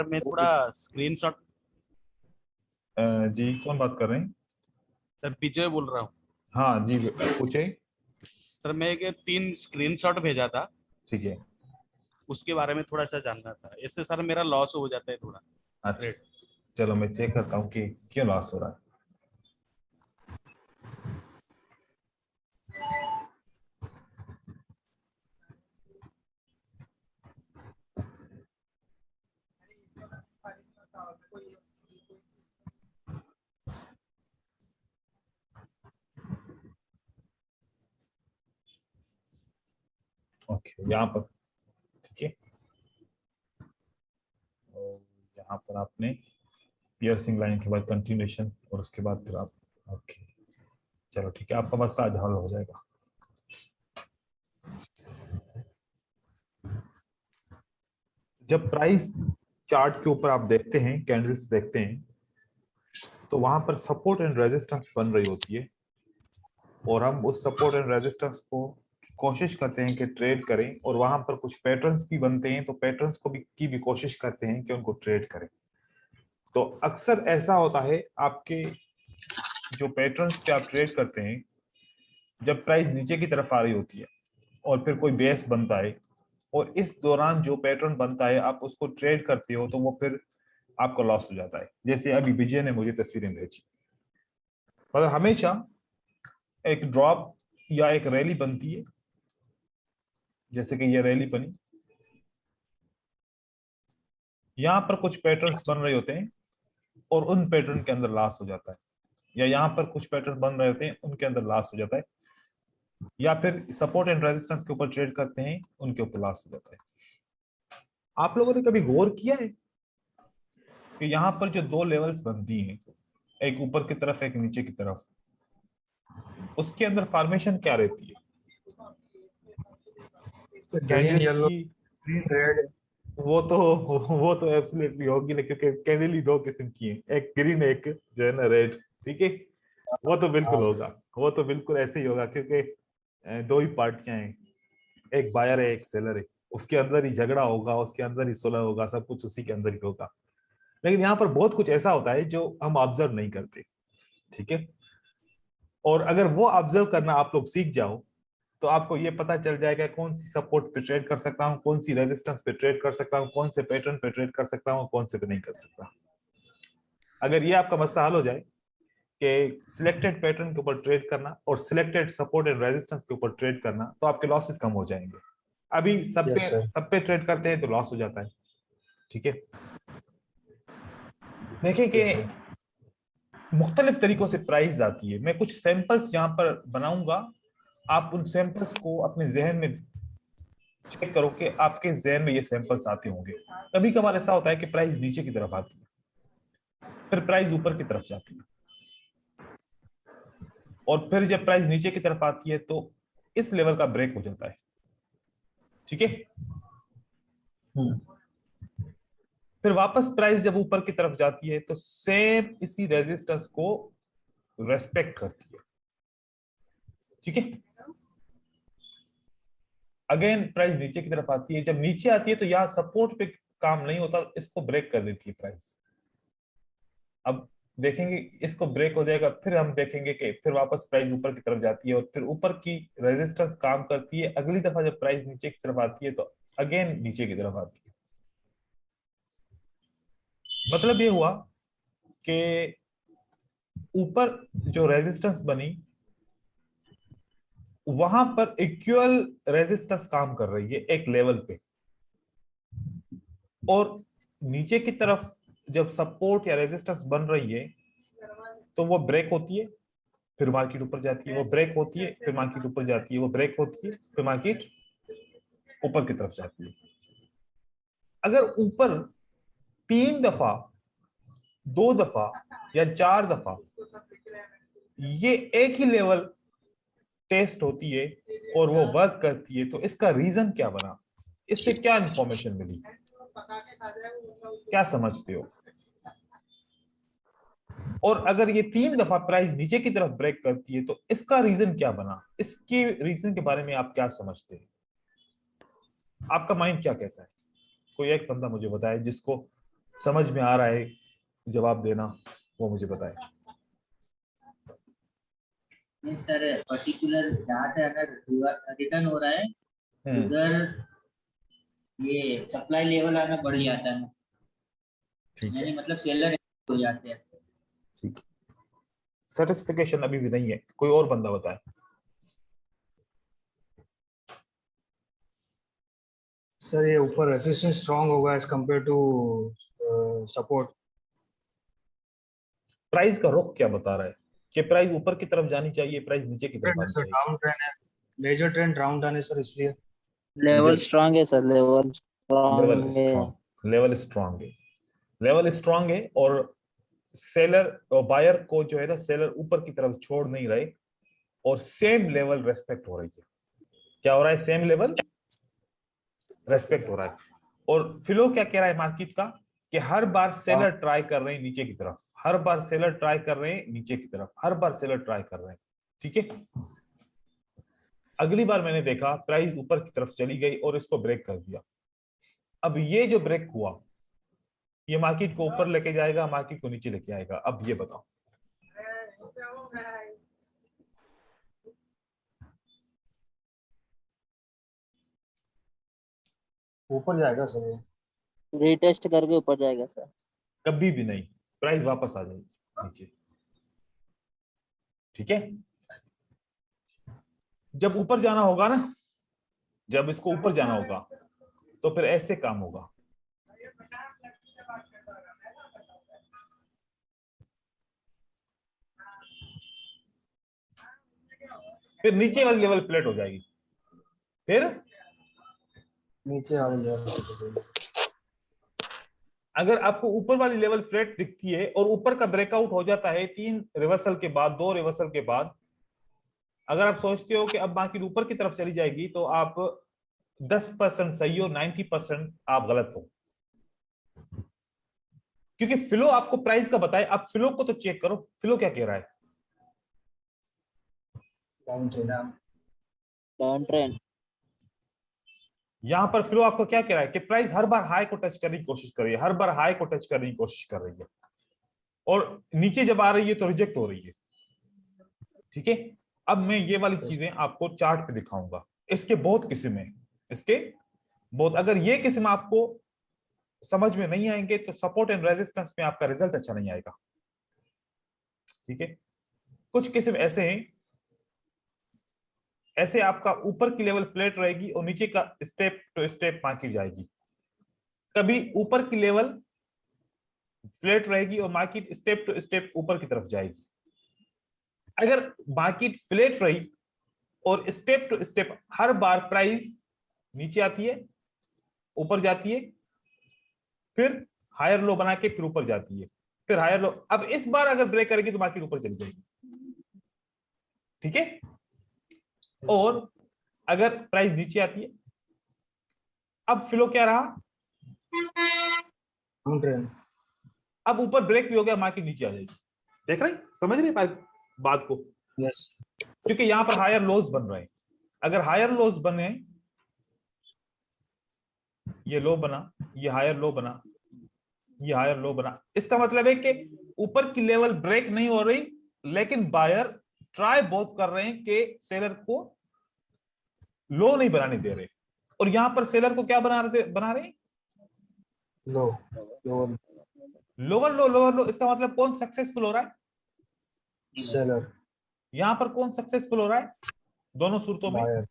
मैं थोड़ा स्क्रीनशॉट। जी कौन बात कर रहे हैं? सर विजय बोल रहा हूँ। हाँ जी पूछे। सर मैं एक 3 स्क्रीनशॉट भेजा था, ठीक है। उसके बारे में थोड़ा सा जानना था। इससे सर मेरा लॉस हो जाता है थोड़ा अच्छा, ट्रेड। चलो मैं चेक करता हूँ कि क्यों लॉस हो रहा है। ओके, यहाँ पर ठीक है। और यहाँ पर आपने पियर्सिंग लाइन के बाद कंटिन्यूएशन और उसके बाद फिर आप ओके, चलो ठीक है, आपका मसला आज हल हो जाएगा। जब प्राइस चार्ट के ऊपर आप देखते हैं, कैंडल्स देखते हैं, तो वहां पर सपोर्ट एंड रेजिस्टेंस बन रही होती है और हम उस सपोर्ट एंड रेजिस्टेंस को कोशिश करते हैं कि ट्रेड करें, और वहां पर कुछ पैटर्न्स भी बनते हैं, तो पैटर्न्स को भी की भी कोशिश करते हैं कि उनको ट्रेड करें। तो अक्सर ऐसा होता है आपके जो पैटर्न्स पे आप ट्रेड करते हैं, जब प्राइस नीचे की तरफ आ रही होती है और फिर कोई बेस बनता है और इस दौरान जो पैटर्न बनता है आप उसको ट्रेड करते हो, तो वो फिर आपका लॉस हो जाता है। जैसे अभी विजय ने मुझे तस्वीरें भेजी, मतलब हमेशा एक ड्रॉप या एक रैली बनती है, जैसे कि ये रैली बनी, यहाँ पर कुछ पैटर्न्स बन रहे होते हैं और उन पैटर्न के अंदर लॉस हो जाता है, या यहाँ पर कुछ पैटर्न बन रहे होते हैं उनके अंदर लॉस हो जाता है, या फिर सपोर्ट एंड रेजिस्टेंस के ऊपर ट्रेड करते हैं उनके ऊपर लॉस हो जाता है। आप लोगों ने कभी गौर किया है कि यहाँ पर जो दो लेवल्स बनती हैं, एक ऊपर की तरफ एक नीचे की तरफ, उसके अंदर फॉर्मेशन क्या रहती है? ग्रीन कैंडल्स येलो की ग्रीन रेड। वो तो एब्सोल्युटली होगी ना, क्योंकि कैंडल ही दो किस्म की है, एक ग्रीन एक जो है ना रेड। ठीक है, वो तो बिल्कुल होगा, वो तो बिल्कुल ऐसे ही होगा, क्योंकि दो ही पार्टियां हैं, एक बायर है एक सेलर है, उसके अंदर ही झगड़ा होगा, उसके अंदर ही सुलह होगा, सब कुछ उसी के अंदर ही होगा। लेकिन यहाँ पर बहुत कुछ ऐसा होता है जो हम ऑब्जर्व नहीं करते। ठीक है, और अगर वो ऑब्जर्व करना आप लोग सीख जाओ, तो आपको ये पता चल जाएगा कौन सी सपोर्ट पे ट्रेड कर सकता हूँ, कौन सी रेजिस्टेंस पे ट्रेड कर सकता हूँ, कौन से पैटर्न पे ट्रेड कर सकता हूँ, कौन से पे नहीं कर सकता। अगर ये आपका मसला हल हो जाए कि सिलेक्टेड पैटर्न के ऊपर ट्रेड करना और सिलेक्टेड सपोर्ट एंड रेजिस्टेंस के ऊपर ट्रेड करना, तो आपके लॉसेस कम हो जाएंगे। अभी यस सर। सब पे ट्रेड करते हैं तो लॉस हो जाता है। ठीक है, देखें कि यस सर। मुख्तलिफ तरीकों से प्राइस आती है। मैं कुछ सैंपल्स यहाँ पर बनाऊंगा, आप उन सैंपल्स को अपने जहन में चेक करो कि आपके जहन में ये सैंपल्स आते होंगे। कभी कभार ऐसा होता है कि प्राइस नीचे की तरफ आती है, फिर प्राइस ऊपर की तरफ जाती है, और फिर जब प्राइस नीचे की तरफ आती है तो इस लेवल का ब्रेक हो जाता है। ठीक है, फिर वापस प्राइस जब ऊपर की तरफ जाती है तो सेम इसी रेजिस्टेंस को रेस्पेक्ट करती है। ठीक है, अगेन प्राइस नीचे की तरफ आती है, जब नीचे आती है तो यहां सपोर्ट पे काम नहीं होता, इसको ब्रेक कर देती है प्राइस। अब देखेंगे इसको ब्रेक हो जाएगा, फिर हम देखेंगे कि फिर वापस प्राइस ऊपर की तरफ जाती है और फिर ऊपर की रेजिस्टेंस काम करती है। अगली दफा जब प्राइस नीचे की तरफ आती है तो अगेन नीचे की तरफ आती है। मतलब ये हुआ कि ऊपर जो रेजिस्टेंस बनी वहां पर इक्वल रेजिस्टेंस काम कर रही है एक लेवल पे, और नीचे की तरफ जब सपोर्ट या रेजिस्टेंस बन रही है तो वो ब्रेक होती है, फिर मार्केट ऊपर जाती है, वो ब्रेक होती है, फिर मार्केट ऊपर जाती है, वो ब्रेक होती है, फिर मार्केट ऊपर की तरफ जाती है। अगर ऊपर 3 दफा, 2 दफा या 4 दफा ये एक ही लेवल टेस्ट होती है और वो वर्क करती है, तो इसका रीजन क्या बना, इससे क्या इंफॉर्मेशन मिली, क्या समझते हो? और अगर ये 3 दफा प्राइस नीचे की तरफ ब्रेक करती है तो इसका रीजन क्या बना, इसके रीजन के बारे में आप क्या समझते हैं? आपका माइंड क्या कहता है? कोई एक बंदा मुझे बताए जिसको समझ में आ रहा है, जवाब देना वो मुझे बताए। नहीं सर, पर्टिकुलर जहाँ से अगर रिटर्न हो रहा है उधर ये सप्लाई लेवल आना बढ़ जाता है, ठीक है, यानी मतलब सेलर हो जाते हैं। ठीक है। सर्टिफिकेशन अभी भी नहीं है, कोई और बंदा बताए। सर ये ऊपर रेजिस्टेंस स्ट्रांग होगा as compare to support. Price का रुख क्या बता रहा है कि प्राइस ऊपर की तरफ जानी चाहिए, प्राइस नीचे की तरफ आनी सर चाहिए? डाउन ट्रेंड है, मेजर ट्रेंड डाउन डाउन है सर, इसलिए लेवल स्ट्रांग है सर, लेवल लेवल स्ट्रांग है। स्ट्रॉन्ग, लेवल स्ट्रॉन्ग है, लेवल स्ट्रॉन्ग है। और सेलर और बायर को जो है ना, सेलर ऊपर की तरफ छोड़ नहीं रहे और सेम लेवल रेस्पेक्ट हो रही है। क्या हो रहा है? सेम लेवल रेस्पेक्ट हो रहा है। और फिलो क्या कह रहा है मार्केट का कि हर बार सेलर ट्राई कर रहे हैं नीचे की तरफ, हर बार सेलर ट्राई कर रहे हैं नीचे की तरफ, हर बार सेलर ट्राई कर रहे हैं। ठीक है, अगली बार मैंने देखा प्राइस ऊपर की तरफ चली गई और इसको ब्रेक कर दिया। अब ये जो ब्रेक हुआ ये मार्केट को ऊपर लेके जाएगा, मार्केट को नीचे लेके आएगा? अब ये बताओ। ऊपर जाएगा सर ये। रीटेस्ट करके ऊपर जाएगा सर। कभी भी नहीं, प्राइस वापस आ जाएगी नीचे। ठीक है, जब ऊपर जाना होगा ना, जब इसको ऊपर जाना होगा तो फिर ऐसे काम होगा। फिर नीचे वाली लेवल फ्लैट हो जाएगी, फिर नीचे आ जाएगा। अगर आपको ऊपर वाली लेवल फ्लैट दिखती है और ऊपर का ब्रेकआउट हो जाता है 3 रिवर्सल के बाद, 2 रिवर्सल के बाद, अगर आप सोचते हो कि अब मार्केट ऊपर की तरफ चली जाएगी तो आप 10% सही हो, 90% आप गलत हो। क्योंकि फिलो आपको प्राइस का बताए, आप फिलो को तो चेक करो, फिलो क्या कह रहा है? Down trend. Down trend. यहां पर फिलो आपको क्या कह रहा है कि प्राइस हर बार हाई को टच करने की कोशिश कर रही है, हर बार हाई को टच करने की कोशिश कर रही है और नीचे जब आ रही है तो रिजेक्ट हो रही है। ठीक है, अब मैं ये वाली चीजें आपको चार्ट पे दिखाऊंगा। इसके बहुत किस्म है, इसके बहुत। अगर ये किस्म आपको समझ में नहीं आएंगे तो सपोर्ट एंड रेजिस्टेंस में आपका रिजल्ट अच्छा नहीं आएगा। ठीक है, कुछ किस्म ऐसे हैं, ऐसे आपका ऊपर की लेवल फ्लैट रहेगी और नीचे का स्टेप टू स्टेप मार्केट जाएगी। कभी ऊपर की लेवल फ्लैट रहेगी और मार्केट स्टेप टू स्टेप ऊपर की तरफ जाएगी। अगर मार्केट फ्लैट रही और स्टेप टू स्टेप हर बार प्राइस नीचे आती है, ऊपर जाती है, फिर हायर लो बना के फिर ऊपर जाती है, फिर हायर लो। अब इस बार अगर ब्रेक करेगी तो मार्केट ऊपर चली जाएगी। ठीक है, और अगर प्राइस नीचे आती है, अब फ्लो क्या रहा? Down trend. अब ऊपर ब्रेक भी हो गया, मार्केट नीचे आ जाएगी। देख रहे, समझ रहे बात को? यस। क्योंकि यहां पर हायर लोज बन रहे हैं। अगर हायर लोज बने, ये लो बना, ये हायर लो बना, ये हायर लो बना, इसका मतलब है कि ऊपर की लेवल ब्रेक नहीं हो रही, लेकिन बायर ट्राई बहुत कर रहे हैं कि सेलर को लो नहीं बनाने दे रहे। और यहां पर सेलर को क्या बना रहे? लो लोअर लोअर लो, लोअर लो। इसका मतलब कौन सक्सेसफुल हो रहा है? सेलर। यहां पर कौन सक्सेसफुल हो रहा है? दोनों सूरतों में बायर।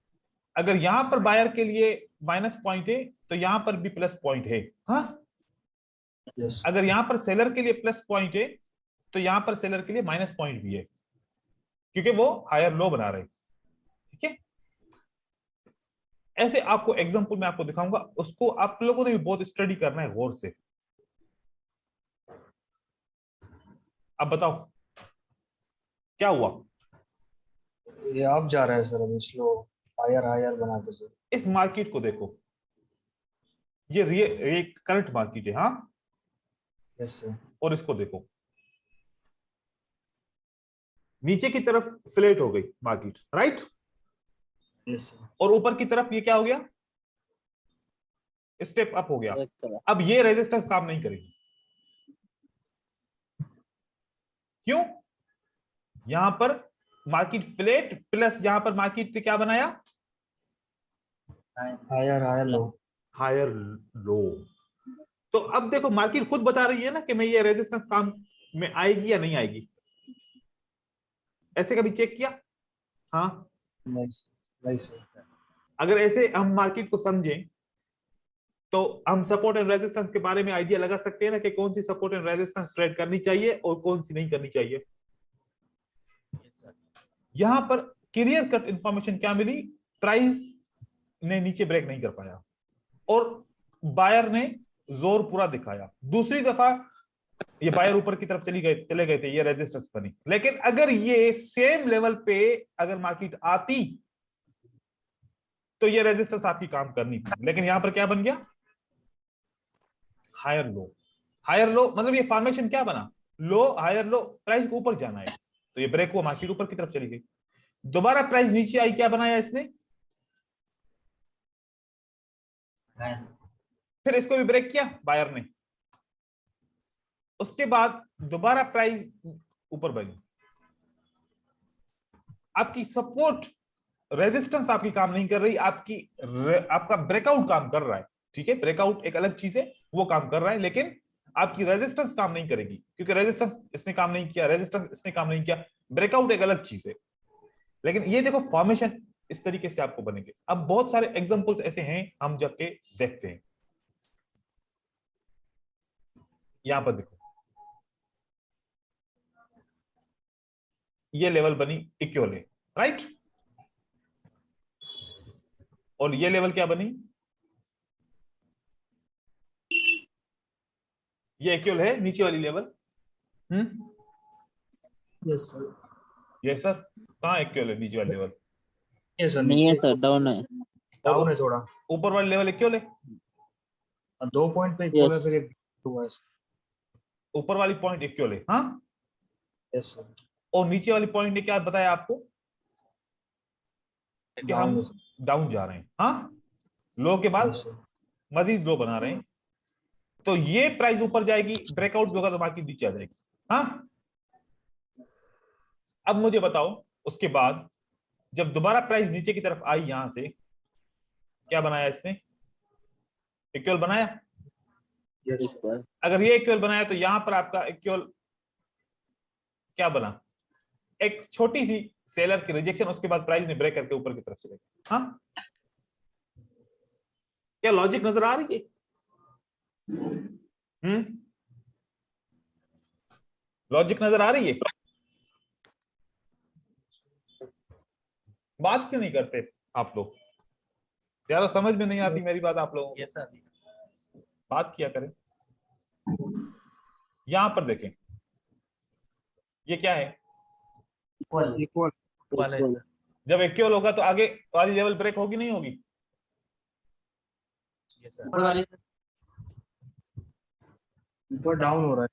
अगर यहां पर बायर के लिए माइनस पॉइंट है तो यहां पर भी प्लस पॉइंट है। हाँ, यस। अगर यहां पर सेलर के लिए प्लस पॉइंट है तो यहां पर सेलर के लिए माइनस पॉइंट भी है, क्योंकि वो हायर लो बना रहे। ठीक है, ऐसे आपको एग्जांपल में आपको दिखाऊंगा, उसको आप लोगों ने भी बहुत स्टडी करना है गौर से। अब बताओ क्या हुआ? ये आप जा रहा है सर अभी स्लो, हायर हायर बना के सर। इस मार्केट को देखो, ये करंट मार्केट है। हाँ, यस सर। और इसको देखो, नीचे की तरफ फ्लैट हो गई मार्केट, राइट? Yes sir. और ऊपर की तरफ ये क्या हो गया? स्टेप अप हो गया। ब्रेक करा। अब ये रेजिस्टेंस काम नहीं करेगी, क्यों? यहां पर मार्केट फ्लैट प्लस यहां पर मार्केट ने क्या बनाया? Higher low. Higher low. तो अब देखो मार्केट खुद बता रही है ना कि मैं ये रेजिस्टेंस काम में आएगी या नहीं आएगी। ऐसे कभी चेक किया? हाँ, नहीं सर। अगर ऐसे हम मार्केट को समझें तो हम सपोर्ट एंड रेजिस्टेंस के बारे में आइडिया लगा सकते हैं ना कि कौन सी सपोर्ट एंड रेजिस्टेंस ट्रेड करनी चाहिए और कौन सी नहीं करनी चाहिए। यहां पर क्लियर कट इंफॉर्मेशन क्या मिली? प्राइस ने नीचे ब्रेक नहीं कर पाया और बायर ने जोर पूरा दिखाया। दूसरी दफा ये बायर ऊपर की तरफ चले गए थे, ये रेजिस्टेंस बनी। लेकिन अगर ये सेम लेवल पे अगर मार्केट आती तो ये रेजिस्टेंस आपकी काम करनी थी, लेकिन यहां पर क्या बन गया? Higher low. हायर लो मतलब ये फॉर्मेशन क्या बना? लो हायर लो, प्राइस को ऊपर जाना है तो ये ब्रेक हुआ, मार्केट ऊपर की तरफ चली गई। दोबारा प्राइस नीचे आई, क्या बनाया इसने? फिर इसको भी ब्रेक किया बायर ने। उसके बाद दोबारा प्राइस ऊपर बनी। आपकी सपोर्ट रेजिस्टेंस आपकी काम नहीं कर रही, आपका ब्रेकआउट काम कर रहा है। ठीक है, ब्रेकआउट एक अलग चीज है, वो काम कर रहा है, लेकिन आपकी रेजिस्टेंस काम नहीं करेगी क्योंकि रेजिस्टेंस इसने काम नहीं किया, रेजिस्टेंस इसने काम नहीं किया। ब्रेकआउट एक अलग चीज है। लेकिन ये देखो फॉर्मेशन इस तरीके से आपको बनेंगे। अब बहुत सारे एग्जांपल्स ऐसे हैं, हम जाके देखते हैं। यहां पर देखो, ये लेवल बनी इक्वल है, राइट? और ये लेवल क्या बनी? ये इक्वल है नीचे वाली लेवल। Yes sir. ये सर कहाँ इक्वल है नीचे वाली लेवल? Yes sir. नहीं है नीचे सर, डाउन है। डाउन है थोड़ा। ऊपर वाली लेवल इक्वल है। 2 पॉइंट पे Yes. खोला फिर एक हुआ है। ऊपर वाली पॉइंट इक्वल है, हाँ। Yes sir. और नीचे वाली पॉइंट ने क्या बताया आपको? कि हम डाउन जा रहे हैं, हाँ। लो के बाद मजीद लो बना रहे हैं, तो ये प्राइस ऊपर जाएगी, ब्रेकआउट होगा तो बाकी नीचे आ जाएगी, हाँ। अब मुझे बताओ उसके बाद जब दोबारा प्राइस नीचे की तरफ आई, यहां से क्या बनाया इसने? इक्वल बनाया। Equal. अगर ये इक्वल बनाया तो यहां पर आपका इक्वल क्या बना? एक छोटी सी सेलर की रिजेक्शन, उसके बाद प्राइस ने ब्रेक करके ऊपर की तरफ चले गए, हाँ। क्या लॉजिक नजर आ रही है? लॉजिक नजर आ रही है? बात क्यों नहीं करते आप लोग? यार समझ में नहीं आती मेरी बात आप लोगों को। Yes sir. बात किया करें। यहां पर देखें, ये क्या है? इक्वल। वाला है सर। जब इक्वल होगा तो आगे वाली लेवल ब्रेक होगी नहीं होगी? Yes sir. ऊपर डाउन हो रहा है।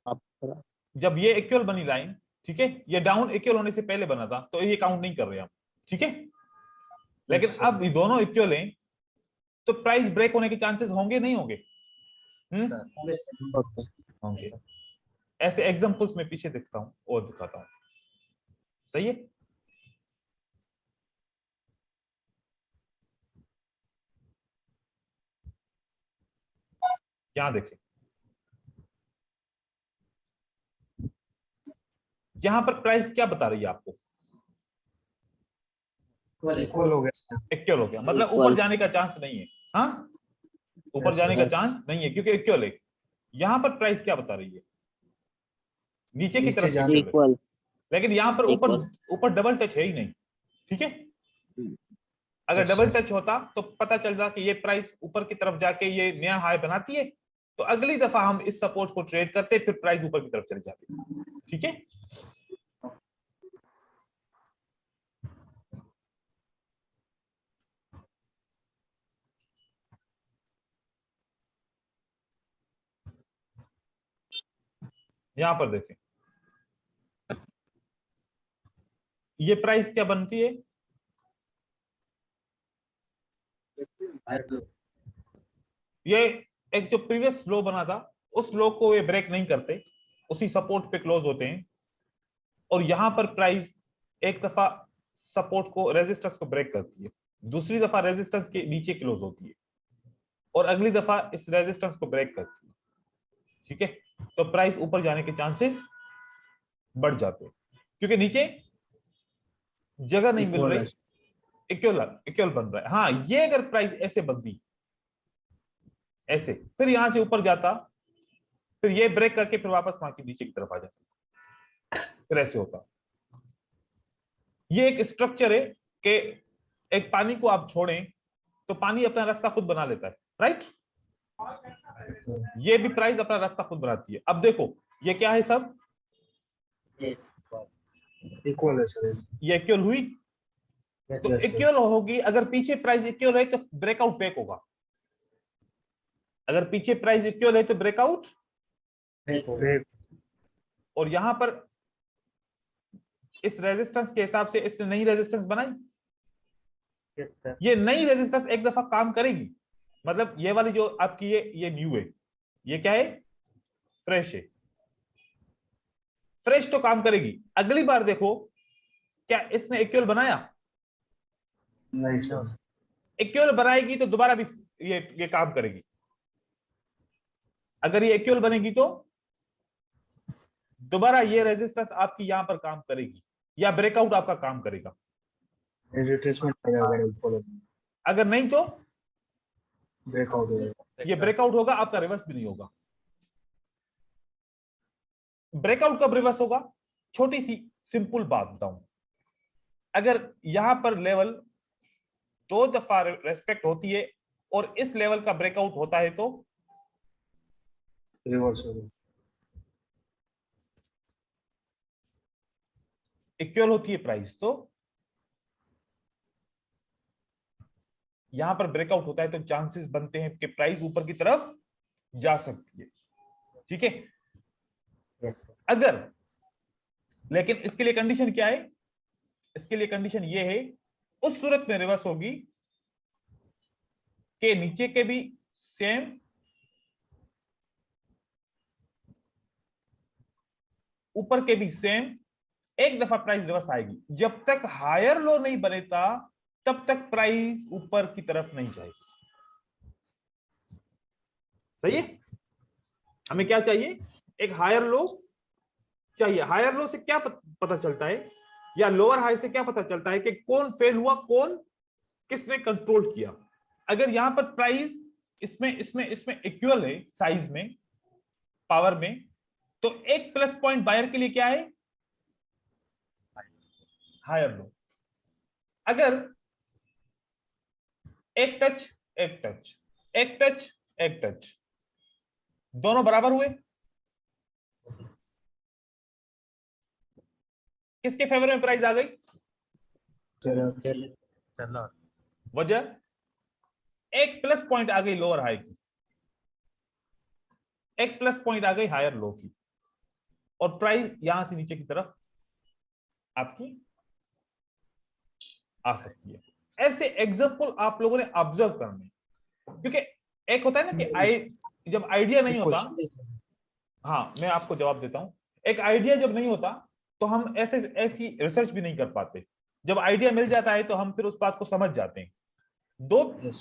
Up. जब ये इक्वल बनी लाइन, ठीक है, ये डाउन इक्वल होने से पहले बना था तो ये काउंट नहीं कर रहे हम, ठीक है। लेकिन अब ये दोनों इक्वल हैं तो प्राइस ब्रेक होने के चांसेस होंगे नहीं होंगे? होंगे। ऐसे एग्जांपल्स में पीछे देखता हूं और दिखाता हूं, सही है। यहां देखें, यहां पर प्राइस क्या बता रही है आपको? इक्वल हो गया। इक्वल हो गया, मतलब Equal. ऊपर जाने का चांस नहीं है, हाँ। ऊपर Yes, जाने का yes. चांस नहीं है क्योंकि इक्वल है। यहां पर प्राइस क्या बता रही है? नीचे की नीचे तरफ जाने equal है। Equal. लेकिन यहां पर ऊपर Equal. ऊपर डबल टच है ही नहीं, ठीक है। अगर Yes, डबल sir. टच होता तो पता चलता कि ये प्राइस ऊपर की तरफ जाके ये नया हाई बनाती है, तो अगली दफा हम इस सपोर्ट को ट्रेड करते, फिर प्राइस ऊपर की तरफ चली जाती, ठीक है। यहां पर देखें, ये प्राइस क्या बनती है? ये एक जो प्रीवियस लो बना था उस लो को ये ब्रेक नहीं करते, उसी सपोर्ट पे क्लोज होते हैं, और यहां पर प्राइस एक दफा सपोर्ट को, रेजिस्टेंस को ब्रेक करती है, दूसरी दफा रेजिस्टेंस के नीचे क्लोज होती है, और अगली दफा इस रेजिस्टेंस को ब्रेक करती है। ठीक है, तो प्राइस ऊपर जाने के चांसेस बढ़ जाते हैं, क्योंकि नीचे जगह नहीं मिल रही, इक्वल बन रहा है। हाँ, ये अगर प्राइस ऐसे बनती, ऐसे, फिर यहां से ऊपर जाता, फिर ये ब्रेक करके फिर वापस वहां के नीचे की तरफ आ जाता, फिर ऐसे होता। ये एक स्ट्रक्चर है कि एक पानी को आप छोड़ें तो पानी अपना रास्ता खुद बना लेता है, राइट? ये भी प्राइस अपना रास्ता खुद बनाती है। अब देखो ये क्या है सब, इक्वल है सर। ये इक्वल हुई, तो Yes, sir. इक्वल होगी। अगर पीछे प्राइस इक्वल है तो ब्रेकआउट फेक होगा, अगर पीछे प्राइस इक्वल है तो ब्रेकआउट, Fake. और यहां पर इस रेजिस्टेंस के हिसाब से इसने नई रेजिस्टेंस बनाई, ये नई रेजिस्टेंस एक दफा काम करेगी, मतलब ये वाली जो आपकी ये न्यू है, ये क्या है, फ्रेश है, फ्रेश तो काम करेगी। अगली बार देखो क्या इसने इक्वल बनाया, नहीं सर। इक्वल बनाएगी तो दोबारा भी ये काम करेगी। अगर ये इक्वल बनेगी तो दोबारा ये रेजिस्टेंस आपकी यहां पर काम करेगी, या ब्रेकआउट आपका काम करेगा। रिट्रेसमेंट अगर इक्वल हो अगर नहीं तो ब्रेकआउट हो जाएगा। ये ब्रेकआउट होगा, आपका रिवर्स भी नहीं होगा। ब्रेकआउट कब रिवर्स होगा, छोटी सी सिंपल बात बताऊं, अगर यहां पर लेवल 2 दफा रेस्पेक्ट होती है और इस लेवल का ब्रेकआउट होता है तो रिवर्स हो जाएगा। इक्वल होती है प्राइस, तो यहां पर ब्रेकआउट होता है तो चांसेस बनते हैं कि प्राइस ऊपर की तरफ जा सकती है। ठीक है, अगर, लेकिन इसके लिए कंडीशन क्या है, इसके लिए कंडीशन ये है, उस सूरत में रिवर्स होगी कि नीचे के भी सेम, ऊपर के भी सेम, एक दफा प्राइस रिवर्स आएगी। जब तक हायर लो नहीं बनेता तब तक प्राइस ऊपर की तरफ नहीं जाएगी। सही है, हमें क्या चाहिए, एक हायर लो चाहिए। हायर लो से क्या पता चलता है, या लोअर हाई से क्या पता चलता है कि कौन फेल हुआ, कौन किसने कंट्रोल किया। अगर यहां पर प्राइस इसमें इसमें इसमें इक्वल है साइज में, पावर में, तो एक प्लस पॉइंट बायर के लिए क्या है, हायर लो। अगर एक टच एक टच, एक टच एक टच, दोनों बराबर हुए, किसके फेवर में प्राइस आ गई, चला वजह एक प्लस पॉइंट आ गई लोअर हाई की, एक प्लस पॉइंट आ गई हायर लो की, और प्राइस यहां से नीचे की तरफ आपकी आ सकती है। ऐसे एग्जांपल आप लोगों ने ऑब्जर्व करने, क्योंकि एक होता है ना कि जब आइडिया नहीं होता, हाँ मैं आपको जवाब देता हूं, एक आइडिया जब नहीं होता तो हम ऐसी रिसर्च भी नहीं कर पाते। जब आइडिया मिल जाता है तो हम फिर उस बात को समझ जाते हैं।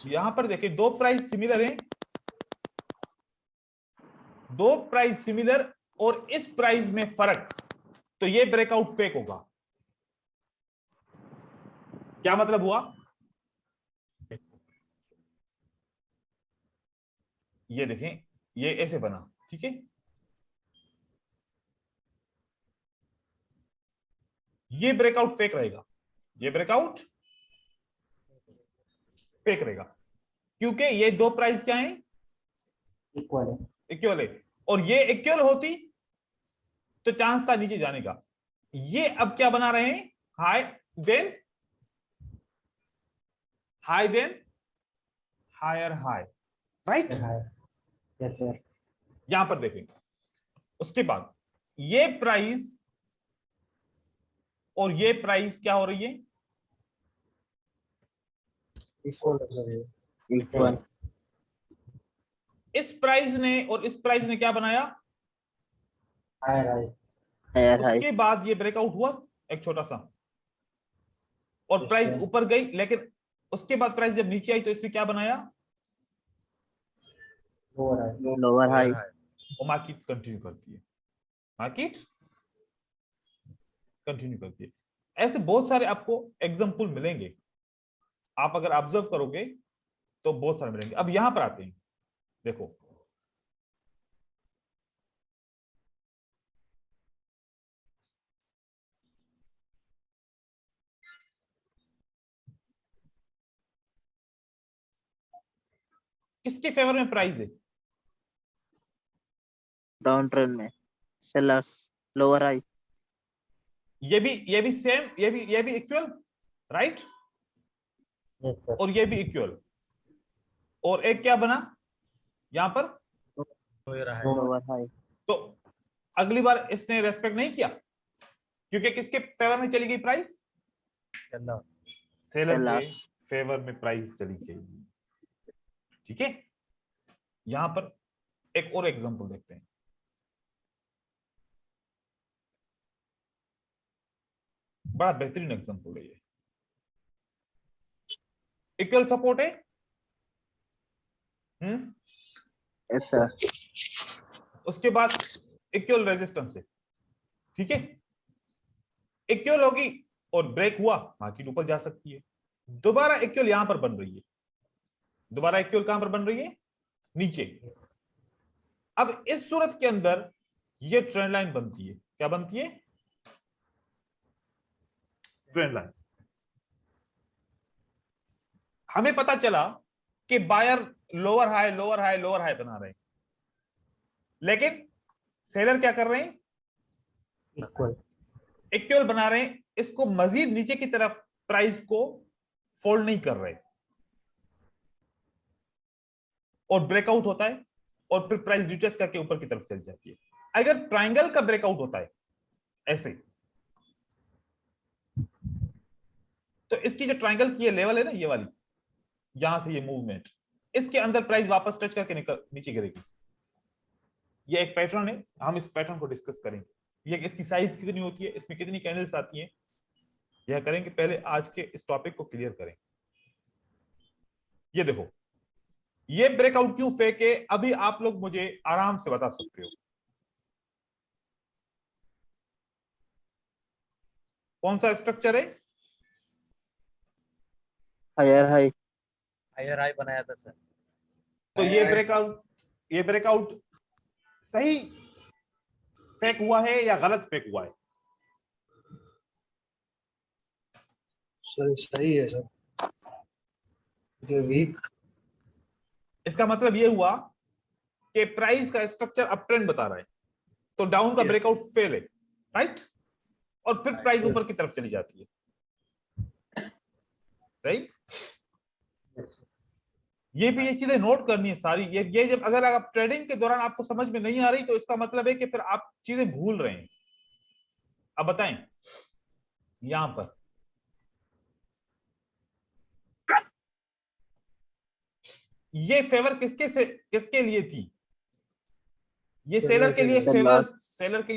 यहां पर देखिए, दो प्राइस सिमिलर हैं, दो प्राइस सिमिलर और इस प्राइस में फर्क, तो ये ब्रेकआउट फेक होगा। क्या मतलब हुआ, ये देखें, ये ऐसे बना, ठीक है, ये ब्रेकआउट फेक रहेगा, ये ब्रेकआउट फेक रहेगा, क्योंकि ये दो प्राइस क्या है, इक्वल है, और ये इक्वल होती तो चांस था नीचे जाने का। ये अब क्या बना रहे हैं, high then high then higher high, right? यहां पर देखें, उसके बाद ये प्राइस और ये प्राइस क्या हो रही है, इक्वल। इस प्राइस ने और इस प्राइस ने क्या बनाया, हायर हाई हायर हाई उसके बाद ये ब्रेकआउट हुआ एक छोटा सा, और प्राइस ऊपर गई, लेकिन उसके बाद प्राइस जब नीचे आई तो इसने क्या बनाया, लोअर हाई लोअर हाई वो मार्केट कंटिन्यू करती है, मार्केट कंटिन्यू करती है। ऐसे बहुत सारे आपको एग्जांपल मिलेंगे, आप अगर ऑब्जर्व करोगे तो बहुत सारे मिलेंगे। अब यहां पर आते हैं, देखो किसके फेवर में प्राइस है, डाउन ट्रेंड में सेलर्स लोअर हाई ये भी सेम, ये भी इक्वल, राइट, यस सर और ये भी इक्वल, और एक क्या बना यहां पर, लोअर हाई तो अगली बार इसने रेस्पेक्ट नहीं किया, क्योंकि किसके फेवर में चली गई प्राइस, सेलर के सेलर्स फेवर में प्राइस चली गई। ठीक है, यहां पर एक और एग्जांपल देखते हैं। बड़ा बेहतरीन एग्जांपल है ये, इक्वल सपोर्ट है, यस सर उसके बाद इक्वल रेजिस्टेंस है। ठीक है, इक्वल होगी और ब्रेक हुआ, मार्केट ऊपर जा सकती है। दोबारा इक्वल यहां पर बन रही है, दोबारा इक्वल कहां पर बन रही है, नीचे। अब इस सूरत के अंदर ये ट्रेंड लाइन बनती है, क्या बनती है, ट्रेंड लाइन। हमें पता चला कि buyer lower high lower high lower high बना रहे हैं, लेकिन सेलर क्या कर रहे हैं, इक्वल इक्वल बना रहे हैं, इसको मजीद नीचे की तरफ प्राइस को फोल्ड नहीं कर रहे, और ब्रेकआउट होता है और फिर प्राइस रिट्रेस करके ऊपर की तरफ चल जाती है। अगर ट्रायंगल का ब्रेकआउट होता है ऐसे, तो इसकी जो ट्रायंगल की ये लेवल है ना, ये वाली, यहां से ये मूवमेंट, इसके अंदर प्राइस वापस टच करके निकल नीचे गिरेगी। ये एक पैटर्न है, हम इस पैटर्न को डिस्कस करेंगे। ये इसकी साइज कितनी होती है, इसमें कितनी कैंडल्स आती हैं, यह करेंगे। पहले आज के इस टॉपिक को क्लियर करें। ये देखो, ये ब्रेकआउट क्यों फेक है, अभी आप लोग मुझे आराम से बता सकते हो। कौन सा स्ट्रक्चर है, हायर हाई हायर हाई बनाया था सर। तो ये ब्रेकआउट सही फेक हुआ है या गलत फेक हुआ है, सर सही है सर, ये वीक इसका मतलब ये हुआ कि प्राइस का स्ट्रक्चर अप ट्रेंड बता रहा है, तो डाउन का Yes. ब्रेकआउट फेल है, राइट, और फिर प्राइस Yes. ऊपर की तरफ चली जाती है। सही, ये भी ये चीजें नोट करनी है सारी। ये जब अगर आप ट्रेडिंग के दौरान आपको समझ में नहीं आ रही, तो इसका मतलब है कि फिर आप चीजें भूल रहे हैं। अब बताएं, यहां पर ये फेवर किसके लिए थी, ये सेलर के लिए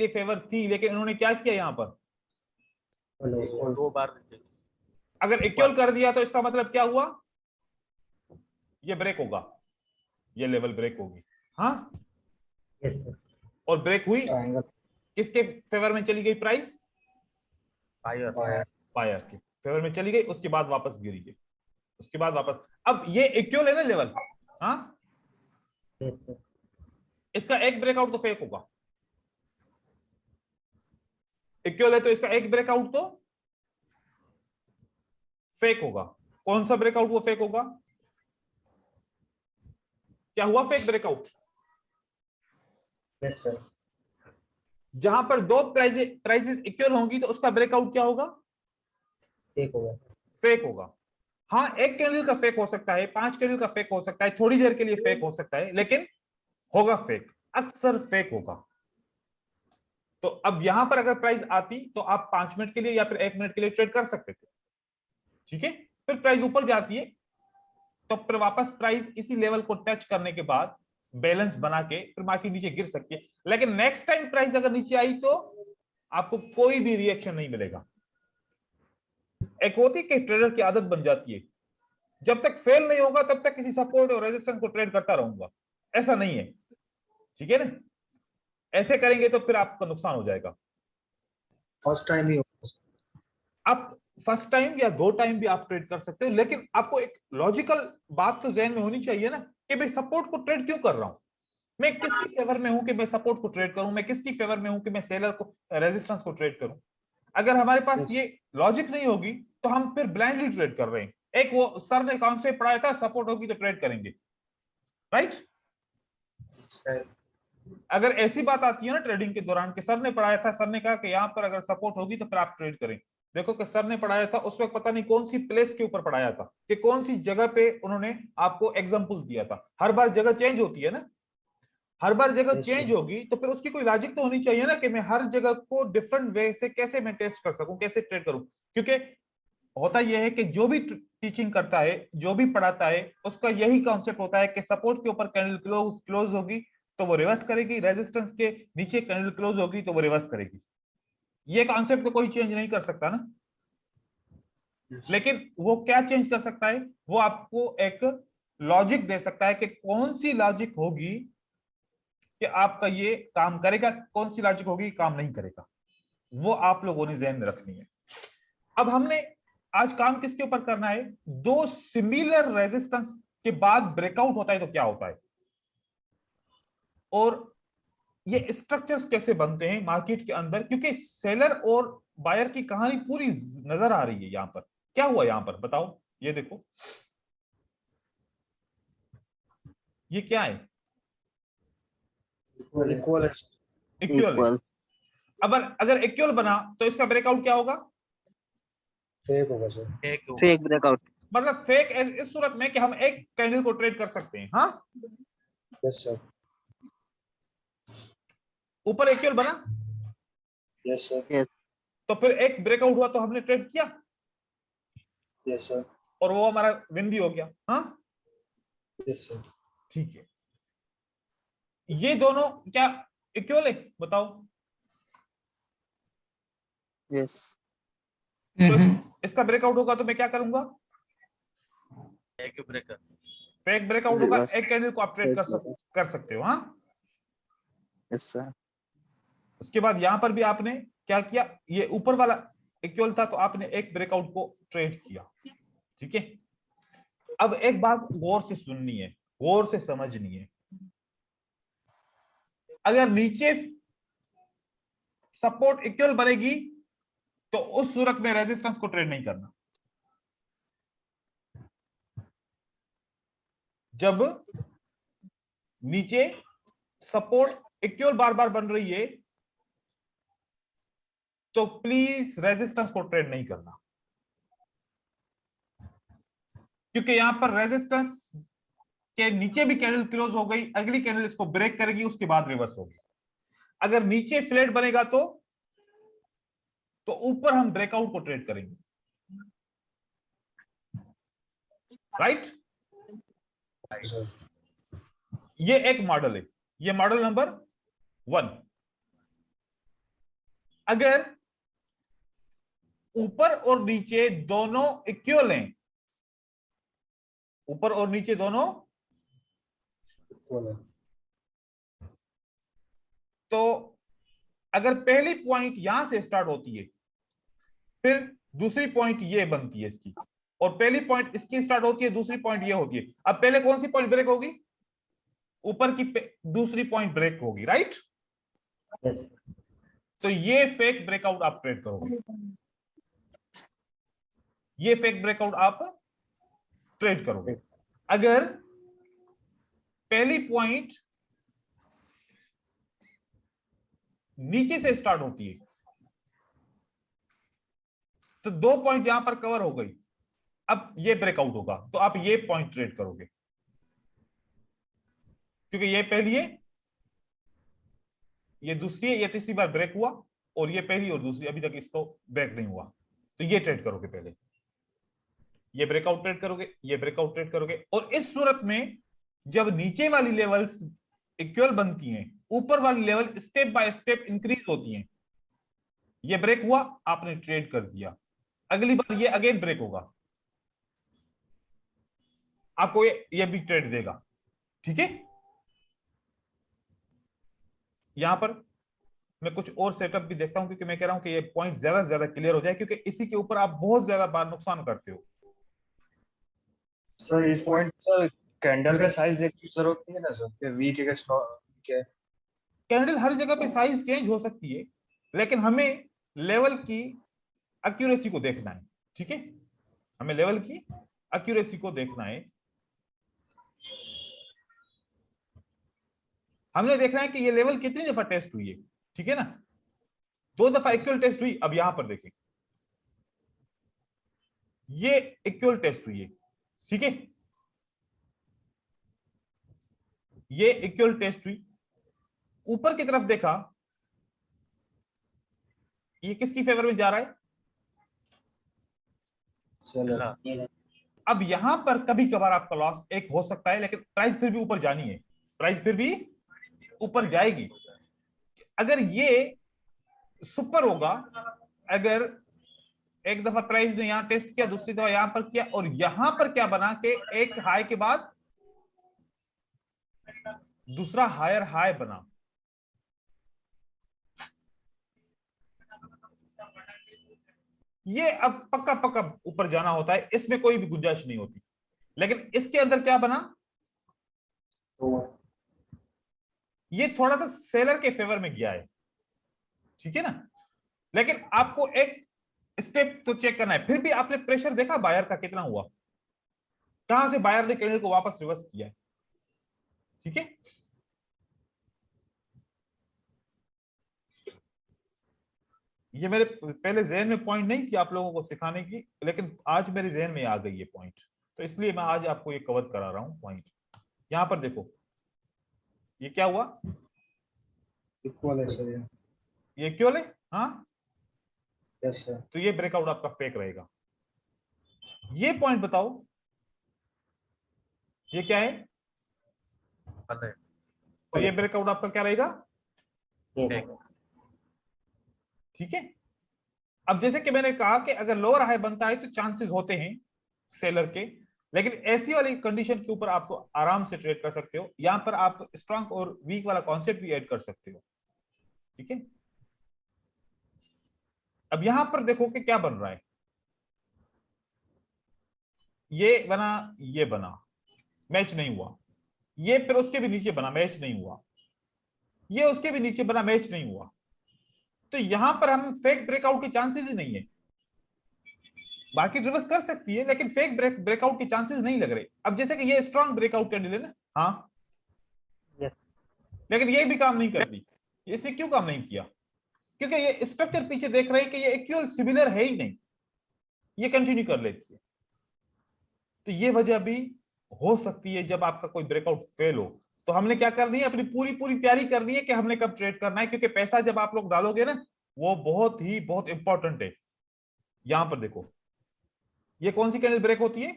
फेवर थी, लेकिन इन्होंने क्या किया यहां पर, दो बार अगर इक्वल कर दिया तो इसका मतलब क्या हुआ, ये ब्रेक होगा, ये लेवल ब्रेक होगी। हाँ, और ब्रेक हुई, ट्रायंगल किसके फेवर में चली गई प्राइस, हायर बायर के फेवर में चली गई, उसके बाद वापस गिरी गई, उसके बाद वापस। अब ये इक्वल है ना लेवल, हाँ, इसका एक ब्रेकआउट तो फेक होगा, इक्वल है तो इसका एक ब्रेकआउट तो फेक होगा। कौन सा ब्रेकआउट वो फेक होगा, क्या हुआ फेक ब्रेकआउट, यस सर जहां पर दो प्राइजेस इक्वल होंगी तो उसका ब्रेकआउट क्या होगा, ठीक होगा फेक होगा। हाँ, एक कैंडल का फेक हो सकता है, 5 कैंडल का फेक हो सकता है, थोड़ी देर के लिए फेक हो सकता है, लेकिन होगा फेक, अक्सर फेक होगा। तो अब यहां पर अगर प्राइस आती तो आप 5 मिनट के लिए या फिर 1 मिनट के लिए ट्रेड कर सकते थे। ठीक है, फिर प्राइस ऊपर जाती है तो फिर वापस प्राइस इसी लेवल को टच करने के बाद बैलेंस बना के फिर मार्केट नीचे गिर सकती है, लेकिन नेक्स्ट टाइम प्राइस अगर नीचे आई तो आपको कोई भी रिएक्शन नहीं मिलेगा। एक होती कि ट्रेडर की आदत बन जाती है, जब तक फेल नहीं होगा तब तक किसी सपोर्ट और रेजिस्टेंस को ट्रेड करता रहूंगा, ऐसा नहीं है, ठीक है ना? ऐसे करेंगे तो फिर आपका नुकसान हो जाएगा। फर्स्ट टाइम ही होगा सर। आप फर्स्ट टाइम या 2 टाइम भी आप ट्रेड कर सकते हो, लेकिन आपको एक लॉजिकल बात तो जहन में होनी चाहिए ना कि भाई सपोर्ट को ट्रेड क्यों कर रहा हूं, मैं किसकी फेवर में हूं कि मैं सपोर्ट को ट्रेड करूं, मैं किसकी फेवर में हूं कि मैं सेलर को रेजिस्टेंस को ट्रेड करूं। अगर हमारे पास Yes. ये लॉजिक नहीं होगी तो हम फिर ब्लाइंडली ट्रेड कर रहे हैं। एक वो सर ने कॉन्सेप्ट पढ़ाया था, सपोर्ट होगी तो ट्रेड करेंगे, राइट? अगर ऐसी बात आती है ना ट्रेडिंग के दौरान कि सर ने पढ़ाया था, सर ने कहा कि यहां पर अगर सपोर्ट होगी तो फिर आप ट्रेड करें। देखो कि सर ने पढ़ाया था उस वक्त पता नहीं कौन सी प्लेस के ऊपर पढ़ाया था, कि कौन सी जगह पे उन्होंने आपको एग्जांपल दिया था। हर बार जगह चेंज होती है ना, हर बार जगह Yes, चेंज sir. होगी तो फिर उसकी कोई लॉजिक तो होनी चाहिए ना कि मैं हर जगह को डिफरेंट वे से कैसे मैं टेस्ट कर सकूं, कैसे ट्रेड करूं। क्योंकि होता यह है कि जो भी टीचिंग करता है, जो भी पढ़ाता है, उसका यही कॉन्सेप्ट होता है कि सपोर्ट के ऊपर कैंडल क्लोज होगी तो वो रिवर्स करेगी, रेजिस्टेंस के नीचे कैंडल क्लोज होगी तो वो रिवर्स करेगी। ये कॉन्सेप्ट तो कोई चेंज नहीं कर सकता ना। Yes. लेकिन वो क्या चेंज कर सकता है, वो आपको एक लॉजिक दे सकता है कि कौन सी लॉजिक होगी कि आपका ये काम करेगा, कौन सी लॉजिक होगी काम नहीं करेगा, वो आप लोगों ने ध्यान में रखनी है। अब हमने आज काम किसके ऊपर करना है, 2 सिमिलर रेजिस्टेंस के बाद ब्रेकआउट होता है तो क्या होता है, और ये स्ट्रक्चर्स कैसे बनते हैं मार्केट के अंदर, क्योंकि सेलर और बायर की कहानी पूरी नजर आ रही है। यहां पर क्या हुआ, यहां पर बताओ, ये देखो ये क्या है, Equal है sir. इक्वल है। Equal. अब अगर इक्वल बना तो इसका ब्रेकआउट क्या होगा, फेक होगा सर। एक होगा। Fake breakout. मतलब फेक इस सूरत में कि हम एक कैंडल को ट्रेड कर सकते हैं। हाँ, यस सर। ऊपर इक्वल बना यस सर। Yes. तो फिर एक ब्रेकआउट हुआ तो हमने ट्रेड किया यस सर। और वो हमारा विन भी हो गया। हाँ यस सर। ठीक है, ये दोनों क्या इक्वल है बताओ? Yes. तो इसका ब्रेकआउट होगा तो मैं क्या करूंगा, एक ब्रेकर। फेक ब्रेकआउट होगा, Reverse. एक कैंडल को आप ट्रेड कर सकते हो। हाँ, Yes sir. उसके बाद यहां पर भी आपने क्या किया, ये ऊपर वाला इक्वल था तो आपने एक ब्रेकआउट को ट्रेड किया, ठीक है। अब एक बात गौर से सुननी है, गौर से समझनी है, अगर नीचे सपोर्ट इक्वल बनेगी तो उस सूरत में रेजिस्टेंस को ट्रेड नहीं करना। जब नीचे सपोर्ट इक्वल बार बार बन रही है तो प्लीज रेजिस्टेंस को ट्रेड नहीं करना, क्योंकि यहां पर रेजिस्टेंस के नीचे भी कैंडल क्लोज हो गई, अगली कैंडल इसको ब्रेक करेगी, उसके बाद रिवर्स होगी। अगर नीचे फ्लैट बनेगा तो ऊपर हम ब्रेकआउट को ट्रेड करेंगे, राइट? सर। ये एक मॉडल है, ये मॉडल नंबर 1। अगर ऊपर और नीचे दोनों इक्वल हैं, ऊपर और नीचे दोनों इक्वल है। तो अगर पहली पॉइंट यहां से स्टार्ट होती है, फिर दूसरी पॉइंट ये बनती है इसकी, और पहली पॉइंट इसकी स्टार्ट होती है, दूसरी पॉइंट ये होती है। अब पहले कौन सी पॉइंट ब्रेक होगी, ऊपर की दूसरी पॉइंट ब्रेक होगी, राइट? यस तो ये फेक ब्रेकआउट आप ट्रेड करोगे, ये फेक ब्रेकआउट आप ट्रेड करोगे। अगर पहली पॉइंट नीचे से स्टार्ट होती है तो 2 पॉइंट यहां पर कवर हो गई, अब ये ब्रेकआउट होगा तो आप ये पॉइंट ट्रेड करोगे, क्योंकि ये पहली है, ये दूसरी है, ये तीसरी बार ब्रेक हुआ, और ये पहली और दूसरी अभी तक इसको ब्रेक नहीं हुआ, तो ये ट्रेड करोगे। पहले ये ब्रेकआउट ट्रेड करोगे, ये ब्रेकआउट ट्रेड करोगे, और इस सूरत में जब नीचे वाली लेवल्स इक्वल बनती हैं, ऊपर वाली level step by step increase होती हैं। ये ब्रेक हुआ, आपने ट्रेड कर दिया, अगली बार ये अगेन ब्रेक होगा, आपको ये भी ट्रेड देगा। ठीक है, यहां पर मैं कुछ और सेटअप भी देखता हूं, क्योंकि मैं कह रहा हूं कि ये पॉइंट ज्यादा से ज्यादा क्लियर हो जाए, क्योंकि इसी के ऊपर आप बहुत ज्यादा बार नुकसान करते हो। सर इस पॉइंट सर कैंडल का साइज देखने की जरूरत नहीं है ना सर, कि वीक है स्ट्रॉन्ग है। कैंडल हर जगह पे साइज चेंज हो सकती है, लेकिन हमें लेवल की एक्यूरेसी को देखना है। ठीक है, हमें लेवल की एक्यूरेसी को देखना है। हमने देखना है कि ये लेवल कितनी दफा टेस्ट हुई है। ठीक है ना, 2 दफा इक्वल टेस्ट हुई। अब यहां पर देखें, ये इक्वल टेस्ट हुई है। ठीक है, ये इक्वल टेस्ट हुई, ऊपर की तरफ देखा, ये किसकी फेवर में जा रहा है? चलो अब यहां पर कभी कभार आपका लॉस एक हो सकता है, लेकिन प्राइस फिर भी ऊपर जानी है, प्राइस फिर भी ऊपर जाएगी। अगर ये सुपर होगा, अगर एक दफा प्राइस ने यहां टेस्ट किया, दूसरी दफा यहां पर किया, और यहां पर क्या बना कि एक हाई के बाद दूसरा हायर हाई बना, ये अब पक्का पक्का ऊपर जाना होता है, इसमें कोई भी गुंजाइश नहीं होती। लेकिन इसके अंदर क्या बना, ये थोड़ा सा सेलर के फेवर में गया है। ठीक है ना, लेकिन आपको एक स्टेप तो चेक करना है। फिर भी आपने प्रेशर देखा बायर का कितना हुआ, कहां से बायर ने कैंडल को वापस रिवर्स किया है। ठीक है, ये मेरे पहले जहन में पॉइंट नहीं थी आप लोगों को सिखाने की, लेकिन आज मेरे जहन में आ गई ये पॉइंट, तो इसलिए मैं आज आपको ये कवर करा रहा हूं पॉइंट। यहां पर देखो, ये क्या हुआ, इक्वल है सर ये इक्वल है। हाँ, यस सर। तो ये ब्रेकआउट आपका फेक रहेगा। ये पॉइंट बताओ, ये क्या है? तो ये ब्रेकआउट आपका क्या रहेगा? ठीक है, अब जैसे कि मैंने कहा कि अगर लोअर हाई बनता है तो चांसेस होते हैं सेलर के, लेकिन ऐसी वाली कंडीशन के ऊपर आप तो आराम से ट्रेड कर सकते हो। यहां पर आप स्ट्रांग और वीक वाला कॉन्सेप्ट भी ऐड कर सकते हो। ठीक है, अब यहां पर देखो कि क्या बन रहा है, ये बना, ये बना, मैच नहीं हुआ, ये फिर उसके भी नीचे बना, मैच नहीं हुआ, ये उसके भी नीचे बना, मैच नहीं हुआ। तो यहां पर हम फेक ब्रेकआउट के चांसेस ही नहीं है। मार्केट रिवर्स कर सकती है, लेकिन फेक ब्रेकआउट के चांसेस नहीं लग रहे। अब जैसे कि ये स्ट्रांग ब्रेकआउट कैंडल है ना, हाँ, लेकिन ये भी काम नहीं करती। इसने क्यों काम नहीं किया? क्योंकि ये स्ट्रक्चर पीछे देख रहे हैं कि ये इक्वल सिमिलर है ही नहीं, ये कंटिन्यू कर लेती है। तो ये वजह भी हो सकती है जब आपका कोई ब्रेकआउट फेल हो। तो हमने क्या करनी है, अपनी पूरी पूरी तैयारी करनी है कि हमने कब ट्रेड करना है, क्योंकि पैसा जब आप लोग डालोगे ना, वो बहुत इंपॉर्टेंट है। यहां पर देखो, ये कौन सी कैंडल ब्रेक होती है?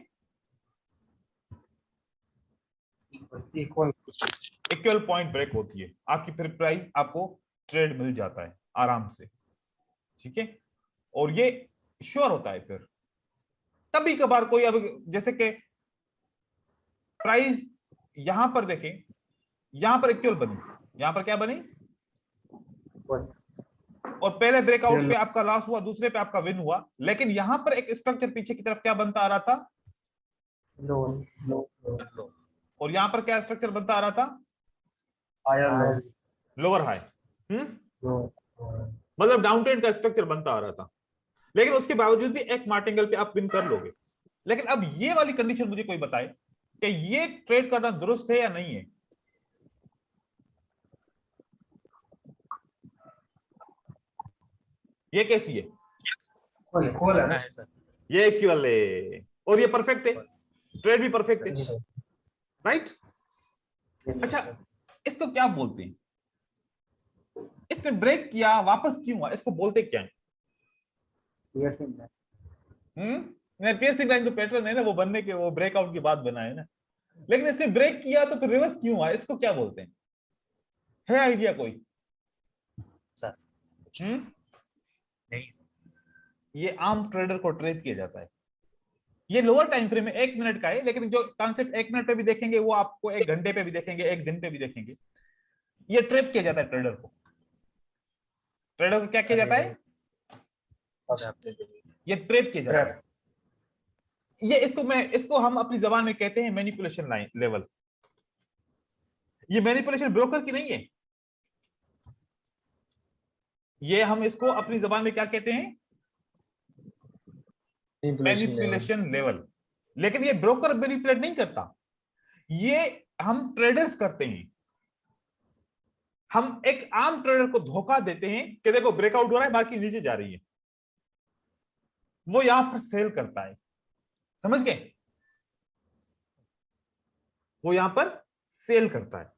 इक्वल पॉइंट ब्रेक होती है आपकी, फिर प्राइस आपको ट्रेड मिल जाता है आराम से। ठीक है, और ये श्योर होता है। फिर कभी कभार कोई, अब जैसे कि प्राइस यहां पर देखें, यहां पर इक्वल बनी, यहां पर क्या बनी, और पहले ब्रेकआउट पे आपका लॉस हुआ, दूसरे पे आपका विन हुआ, लेकिन यहां पर एक स्ट्रक्चर पीछे की तरफ क्या बनता आ रहा था, और यहां पर क्या स्ट्रक्चर बनता आ रहा था, लोअर हाई। मतलब डाउन ट्रेंड का स्ट्रक्चर बनता आ रहा था, लेकिन उसके बावजूद भी एक मार्टिंगल पे आप विन कर लोगे। लेकिन अब ये वाली कंडीशन मुझे कोई बताए कि ये ट्रेड करना दुरुस्त है या नहीं है। ये कैसी है? ये इक्वल है, और ये परफेक्ट है, ट्रेड भी परफेक्ट है, राइट? अच्छा, इसको क्या बोलते हैं? इसने ब्रेक किया, वापस क्यों हुआ, इसको बोलते क्या है? पियर्सिंग लाइन तो पैटर्न है ना, वो बनने के, वो ब्रेकआउट के बाद बना है ना। लेकिन इसने ब्रेक किया तो फिर रिवर्स क्यों हुआ, इसको क्या बोलते हैं, है आइडिया कोई? सर नहीं सर। ये आम ट्रेडर को ट्रेप किया जाता है। ये लोअर टाइम फ्रेम में 1 मिनट का है, लेकिन जो कॉन्सेप्ट 1 मिनट पे भी देखेंगे वो आपको 1 घंटे पे भी देखेंगे, 1 दिन पे भी देखेंगे। ये ट्रेप किया जाता है ट्रेडर को। ट्रेडर को क्या किया जाता है? ये ट्रेप किया जाता है। ये इसको हम अपनी जबान में कहते हैं मैनिपुलेशन लाइन लेवल। ये मैनिपुलेशन ब्रोकर की नहीं है, ये हम इसको अपनी जबान में क्या कहते हैं? Manipulation level. लेकिन ये ब्रोकर मैनिपुलेट नहीं करता, ये हम ट्रेडर्स करते हैं। हम एक आम ट्रेडर को धोखा देते हैं कि देखो ब्रेकआउट हो रहा है, मार्केट नीचे जा रही है, वो यहां पर सेल करता है, समझ गए? वो यहां पर सेल करता है,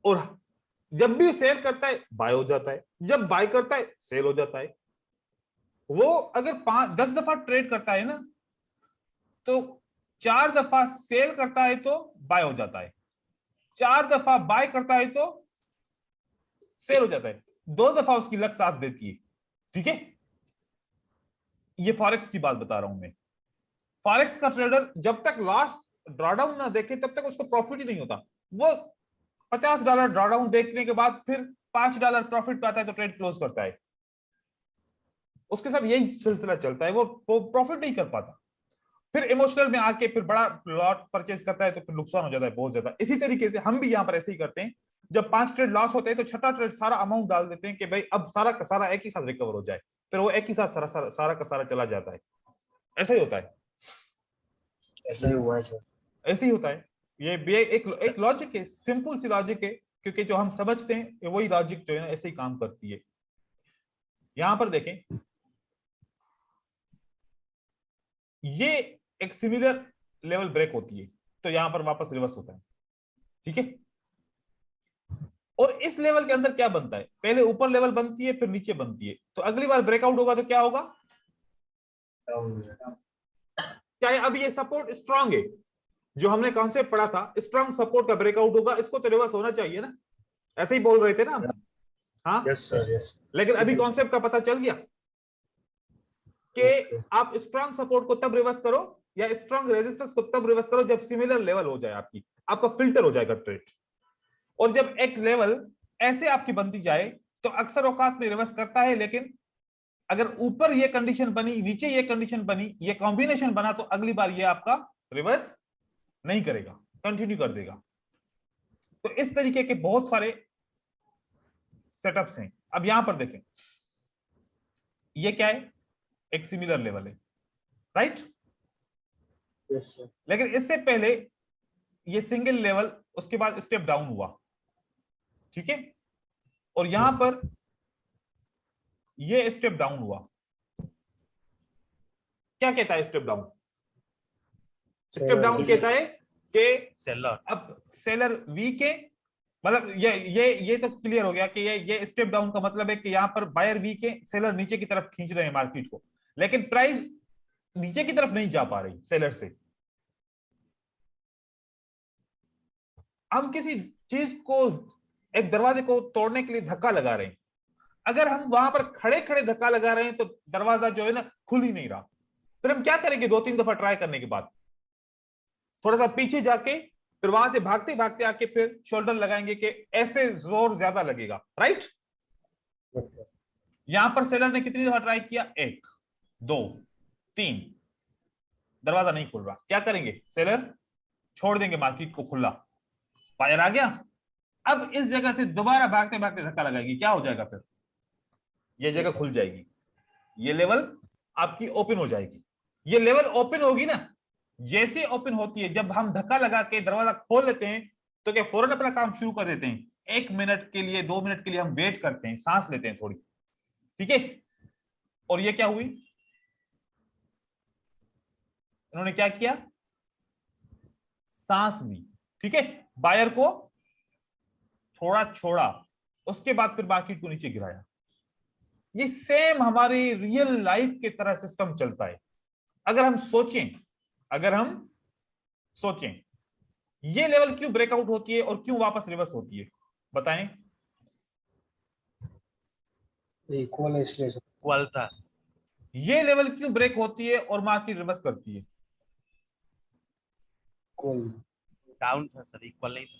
और जब भी सेल करता है बाय हो जाता है, जब बाय करता है सेल हो जाता है। वो अगर 10 दफा ट्रेड करता है ना, तो 4 दफा सेल करता है तो बाय हो जाता है, 4 दफा बाय करता है तो सेल हो जाता है, 2 दफा उसकी लक साथ देती है। ठीक है, ये फॉरेक्स की बात बता रहा हूं मैं। फॉरेक्स का ट्रेडर जब तक लास्ट ड्रॉडाउन ना देखे तब तक उसको प्रॉफिट ही नहीं होता। वो $50 ड्रॉडाउन देखने के बाद फिर $5 प्रॉफिट पाता है तो ट्रेड क्लोज करता है। उसके साथ यही सिलसिला चलता है, वो प्रॉफिट नहीं कर पाता, फिर इमोशनल में आके फिर बड़ा लॉट परचेज करता है तो फिर नुकसान हो जाता है बहुत ज्यादा। इसी तरीके से हम भी यहां पर ऐसे ही करते हैं, जब 5 ट्रेड लॉस होते हैं तो छठा ट्रेड सारा अमाउंट डाल देते हैं कि भाई अब सारा का सारा एक ही साथ रिकवर हो जाए, फिर वो एक ही साथ सारा का सारा चला जाता है। ऐसा ही होता है, ऐसा ही हुआ है सर। ऐसे ही होता है। ये एक लॉजिक है, सिंपल सी लॉजिक है, क्योंकि जो हम समझते हैं वही लॉजिक जो है ना ऐसे ही काम करती है। यहां पर देखें, ये एक सिमिलर लेवल ब्रेक होती है तो यहां पर वापस रिवर्स होता है। ठीक है, और इस लेवल के अंदर क्या बनता है? पहले ऊपर लेवल बनती है फिर नीचे बनती है, तो अगली बार ब्रेकआउट होगा तो क्या होगा? चाहे अब ये सपोर्ट स्ट्रांग है, जो हमने कॉन्सेप्ट पढ़ा था स्ट्रांग सपोर्ट का ब्रेकआउट होगा, इसको तो रिवर्स होना चाहिए ना, ऐसे ही बोल रहे थे ना हम। हाँ यस सर, यस। लेकिन अभी कॉन्सेप्ट का पता चल गया कि आप स्ट्रांग सपोर्ट को तब रिवर्स करो या स्ट्रांग रेजिस्टेंस को तब रिवर्स करो जब सिमिलर लेवल हो जाए, आपका फिल्टर हो जाएगा ट्रेड। और जब एक लेवल ऐसे आपकी बनती जाए तो अक्सर औकात में रिवर्स करता है, लेकिन अगर ऊपर ये कंडीशन बनी नीचे ये कंडीशन बनी, ये कॉम्बिनेशन बना, तो अगली बार ये आपका रिवर्स नहीं करेगा, कंटिन्यू कर देगा। तो इस तरीके के बहुत सारे सेटअप्स हैं। अब यहां पर देखें, ये क्या है? एक सिमिलर लेवल है, राइट? Yes sir. लेकिन इससे पहले ये सिंगल लेवल, उसके बाद स्टेप डाउन हुआ। ठीक है, और यहां पर ये स्टेप डाउन हुआ। क्या कहता है स्टेप डाउन? स्टेप डाउन कहता है कि सेलर अब सेलर वीक है, मतलब ये तो क्लियर हो गया कि ये स्टेप डाउन का मतलब है कि यहां पर बायर वीक है, सेलर नीचे की तरफ खींच रहे हैं मार्केट को, लेकिन प्राइस नीचे की तरफ नहीं जा पा रही सेलर से। हम किसी चीज को, एक दरवाजे को तोड़ने के लिए धक्का लगा रहे हैं, अगर हम वहां पर खड़े खड़े धक्का लगा रहे हैं तो दरवाजा जो है ना खुल ही नहीं रहा, फिर हम क्या करेंगे? 2-3 दफा ट्राई करने के बाद थोड़ा सा पीछे जाके फिर वहां से भागते भागते आके फिर शोल्डर लगाएंगे कि ऐसे जोर ज्यादा लगेगा, राइट? यहां पर सेलर ने कितनी दफा ट्राई किया? 1 2 3, दरवाजा नहीं खुल रहा। क्या करेंगे? सेलर छोड़ देंगे मार्केट को खुला, बायर आ गया। अब इस जगह से दोबारा भागते भागते धक्का लगाएंगे, क्या हो जाएगा? फिर ये जगह खुल जाएगी, ये लेवल आपकी ओपन हो जाएगी। ये लेवल ओपन होगी ना, जैसे ओपन होती है, जब हम धक्का लगा के दरवाजा खोल लेते हैं तो क्या फौरन अपना काम शुरू कर देते हैं? 1 मिनट के लिए 2 मिनट के लिए हम वेट करते हैं, सांस लेते हैं थोड़ी। ठीक है, और ये क्या हुई? इन्होंने क्या किया? सांस ली। ठीक है, बायर को थोड़ा छोड़ा, उसके बाद फिर मार्केट को नीचे गिराया। ये सेम हमारी रियल लाइफ की तरह सिस्टम चलता है। अगर हम सोचें ये लेवल क्यों ब्रेकआउट होती है और क्यों वापस रिवर्स होती है, बताएं। इक्वल है इसलिए सर। इक्वल था। ये लेवल क्यों ब्रेक होती है और मार्केट रिवर्स करती है? इक्वल। डाउन था सर, इक्वल नहीं था।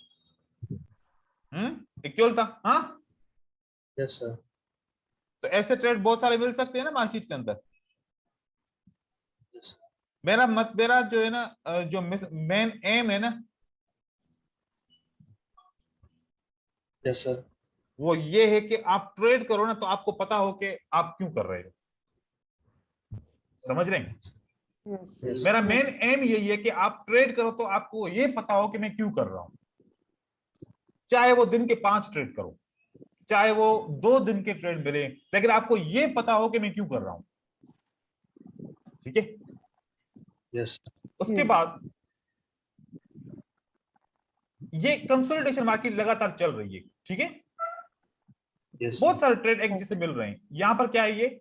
इक्वल था। हाँ, यस सर। तो ऐसे ट्रेड बहुत सारे मिल सकते हैं ना मार्केट के अंदर। यस मेरा जो है ना, जो मेन एम है ना, यस सर। वो ये है कि आप ट्रेड करो ना तो आपको पता हो कि आप क्यों कर रहे हो। समझ रहे हैं? यस मेरा मेन एम यही है कि आप ट्रेड करो तो आपको ये पता हो कि मैं क्यों कर रहा हूं। चाहे वो दिन के 5 ट्रेड करो, चाहे वो 2 दिन के ट्रेड मिले, लेकिन आपको ये पता हो कि मैं क्यों कर रहा हूं। ठीक है। यस। उसके बाद ये कंसोलिडेशन मार्केट लगातार चल रही है। ठीक है। यस बहुत सारे ट्रेड एक जैसे मिल रहे हैं। यहां पर क्या है, ये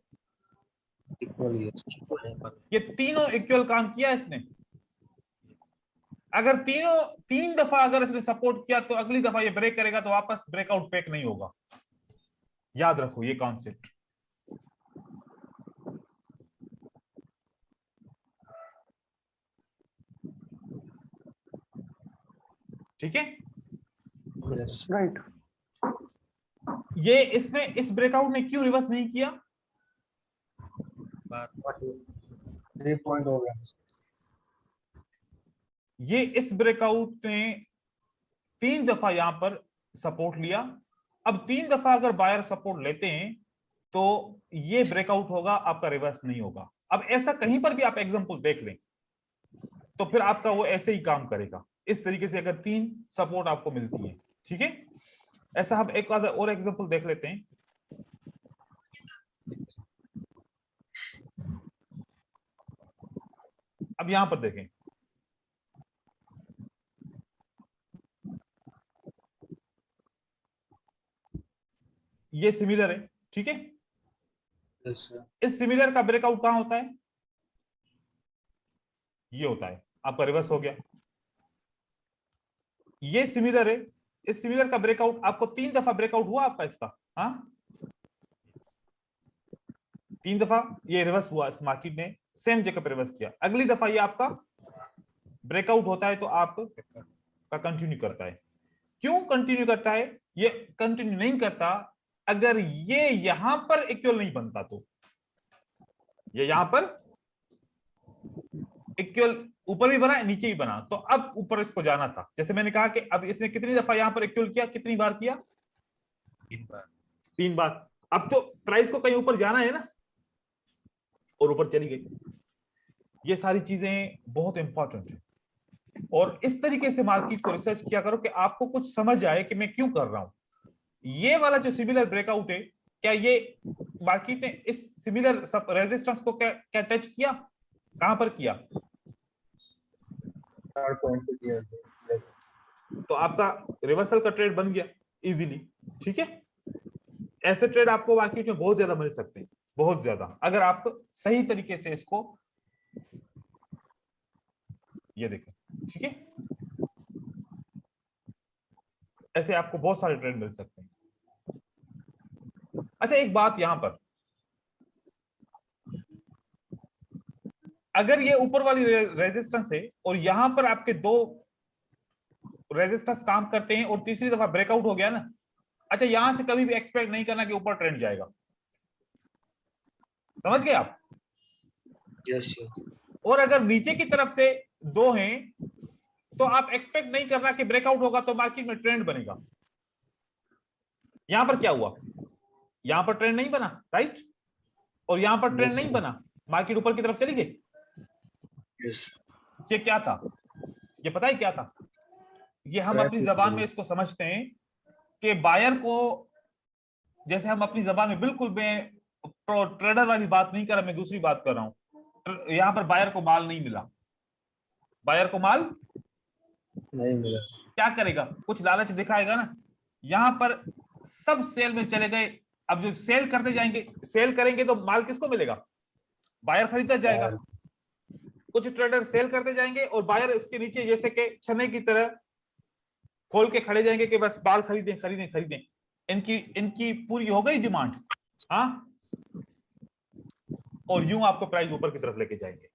इक्वल। यस। ये तीनों इक्वल काम किया इसने। अगर तीन दफा अगर इसने सपोर्ट किया तो अगली दफा ये ब्रेक करेगा तो वापस ब्रेकआउट फेक नहीं होगा। याद रखो ये कॉन्सेप्ट। ठीक है। यस। Right. ये इसने इस ब्रेकआउट ने क्यों रिवर्स नहीं किया? 3 पॉइंट हो गया। ये इस ब्रेकआउट ने 3 दफा यहां पर सपोर्ट लिया। अब 3 दफा अगर बायर सपोर्ट लेते हैं तो ये ब्रेकआउट होगा, आपका रिवर्स नहीं होगा। अब ऐसा कहीं पर भी आप एग्जांपल देख लें तो फिर आपका वो ऐसे ही काम करेगा। इस तरीके से अगर 3 सपोर्ट आपको मिलती है। ठीक है। ऐसा हम एक और एग्जांपल देख लेते हैं। अब यहां पर देखें, ये सिमिलर है। ठीक है। Yes sir. इस सिमिलर का ब्रेकआउट कहां होता है? ये होता है। आपका रिवर्स हो गया। ये सिमिलर है। इस सिमिलर का ब्रेकआउट आपको 3 दफा ब्रेकआउट हुआ आपका इसका। हाँ, 3 दफा ये रिवर्स हुआ। इस मार्केट ने सेम जगह पर रिवर्स किया। अगली दफा ये आपका ब्रेकआउट होता है तो आप का कंटिन्यू करता है। क्यों कंटिन्यू करता है? ये कंटिन्यू नहीं करता अगर ये यहां पर इक्वल नहीं बनता तो। ये यहां पर इक्वल ऊपर भी बना, नीचे भी बना, तो अब ऊपर इसको जाना था। जैसे मैंने कहा कि अब इसने कितनी दफा यहां पर इक्वल किया, कितनी बार किया? 3 बार। 3 बार। अब तो प्राइस को कहीं ऊपर जाना है ना, और ऊपर चली गई। ये सारी चीजें बहुत इंपॉर्टेंट है। और इस तरीके से मार्केट को रिसर्च किया करो कि आपको कुछ समझ आए कि मैं क्यों कर रहा हूं। ये वाला जो सिमिलर ब्रेकआउट है, क्या ये मार्केट ने इस सिमिलर रेजिस्टेंस को क्या टच किया? कहां पर किया? 4 पॉइंट पे किया। तो आपका रिवर्सल का ट्रेड बन गया इजीली। ठीक है। ऐसे ट्रेड आपको मार्केट में बहुत ज्यादा मिल सकते हैं, बहुत ज्यादा, अगर आप सही तरीके से इसको ये देखें। ठीक है। ऐसे आपको बहुत सारे ट्रेड मिल सकते हैं। अच्छा, एक बात यहां पर, अगर ये ऊपर वाली रेजिस्टेंस है और यहां पर आपके 2 रेजिस्टेंस काम करते हैं और तीसरी दफा ब्रेकआउट हो गया ना, अच्छा यहां से कभी भी एक्सपेक्ट नहीं करना कि ऊपर ट्रेंड जाएगा। समझ गए आप? Yes sir. और अगर नीचे की तरफ से 2 हैं तो आप एक्सपेक्ट नहीं करना कि ब्रेकआउट होगा तो मार्केट में ट्रेंड बनेगा। यहां पर क्या हुआ? यहां पर ट्रेंड नहीं बना, राइट? और यहां पर ट्रेंड नहीं बना, मार्केट ऊपर की तरफ चली गई। यस। ये क्या था? ये पता है क्या था? ये हम अपनी जबान में इसको समझते हैं कि बायर को, जैसे हम अपनी जबान में, बिल्कुल मैं ट्रेडर वाली बात नहीं कर रहा, मैं दूसरी बात कर रहा हूं। यहां पर बायर को माल नहीं मिला, बायर को माल नहीं मिला। क्या करेगा? कुछ लालच दिखाएगा ना। यहां पर सब सेल में चले गए। अब जो सेल करते जाएंगे, सेल करेंगे तो माल किसको मिलेगा? बायर खरीदता जाएगा। कुछ ट्रेडर सेल करते जाएंगे और बायर उसके नीचे जैसे कि छने की तरह खोल के खड़े जाएंगे कि बस बाल खरीदें खरीदें खरीदें, इनकी इनकी पूरी हो गई डिमांड, हाँ, और यूं आपको प्राइस ऊपर की तरफ लेके जाएंगे।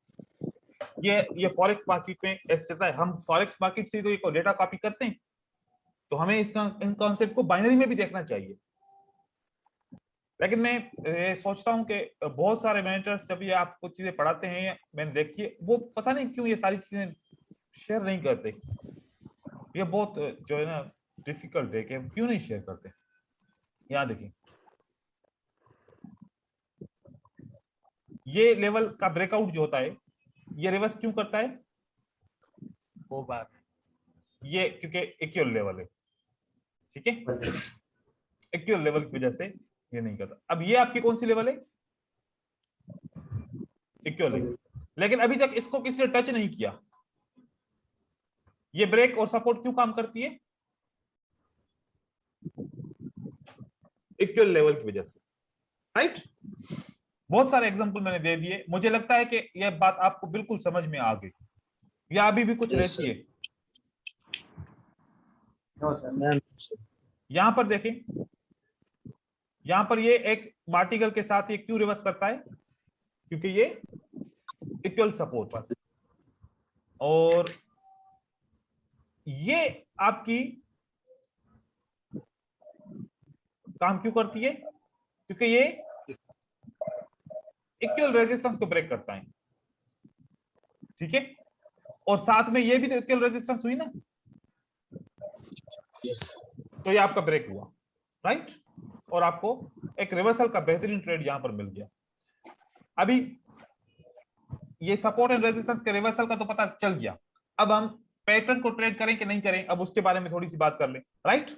ये फॉरेक्स मार्केट में ऐसे चलता है। हम फॉरेक्स मार्केट से तो एक डेटा कॉपी करते हैं, तो हमें इन कॉन्सेप्ट को बाइनरी में भी देखना चाहिए। लेकिन मैं सोचता हूं कि बहुत सारे मैनेजर्स जब ये आपको चीजें पढ़ाते हैं, मैंने देखी है, वो पता नहीं क्यों ये सारी चीजें शेयर नहीं करते। ये बहुत जो है ना डिफिकल्ट है कि क्यों नहीं शेयर करते। यहाँ देखिए, ये लेवल का ब्रेकआउट जो होता है ये रिवर्स क्यों करता है? 2 बार। ये क्योंकि इक्वल लेवल है, ठीक है, इक्वल लेवल की वजह से ये नहीं करता। अब ये आपकी कौन सी लेवल है? इक्वल है, लेकिन अभी तक इसको किसी ने टच नहीं किया। ये ब्रेक और सपोर्ट क्यों काम करती है? इक्वल लेवल की वजह से, राइट। बहुत सारे एग्जांपल मैंने दे दिए, मुझे लगता है कि यह बात आपको बिल्कुल समझ में आ गई, या अभी भी कुछ रहती है? यहां पर देखें, यहां पर ये एक मार्टिकल के साथ ये क्यों रिवर्स करता है? क्योंकि ये इक्वल सपोर्ट, और ये आपकी काम क्यों करती है? क्योंकि ये इक्वल रेजिस्टेंस को ब्रेक करता है, ठीक है, और साथ में ये भी तो इक्वल रेजिस्टेंस हुई ना, तो ये आपका ब्रेक हुआ, राइट, और आपको एक रिवर्सल का बेहतरीन ट्रेड यहां पर मिल गया। अभी ये सपोर्ट एंड रेजिस्टेंस के रिवर्सल का तो पता चल गया, अब हम पैटर्न को ट्रेड करें कि नहीं करें, अब उसके बारे में थोड़ी सी बात कर लें, राइट।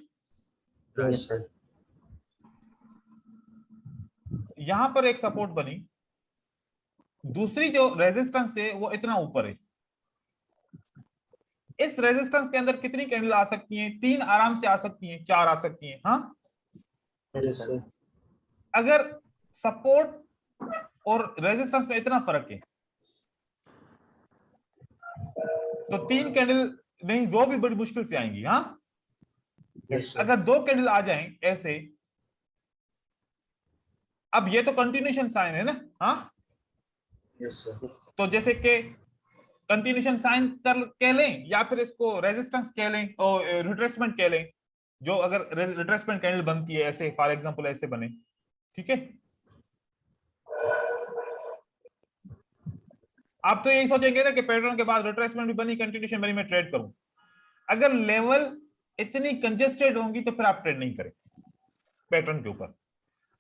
यहां पर एक सपोर्ट बनी, दूसरी जो रेजिस्टेंस है वो इतना ऊपर है। इस रेजिस्टेंस के अंदर कितनी कैंडल आ सकती हैं? 3 आराम से आ सकती हैं, 4 आ सकती हैं, हाँ। अगर सपोर्ट और रेजिस्टेंस में इतना फर्क है तो 3 कैंडल नहीं, 2 भी बड़ी मुश्किल से आएंगी, हाँ। अगर 2 कैंडल आ जाएं ऐसे, अब ये तो कंटिन्यूएशन साइन है ना, हाँ। तो जैसे कि कंटिन्यूएशन साइन कर कह लें, या फिर इसको रेजिस्टेंस कह लें और रिट्रेसमेंट कह लें। जो अगर रिट्रेसमेंट कैंडल बनती है ऐसे, फॉर एग्जांपल ऐसे बने, ठीक है, आप तो यही सोचेंगे ना कि पैटर्न के बाद रिट्रेसमेंट भी बनी, कंटिन्यूएशन बनी, मैं ट्रेड करूं। अगर लेवल इतनी कंजेस्टेड होंगी तो फिर आप ट्रेड नहीं करें पैटर्न के ऊपर।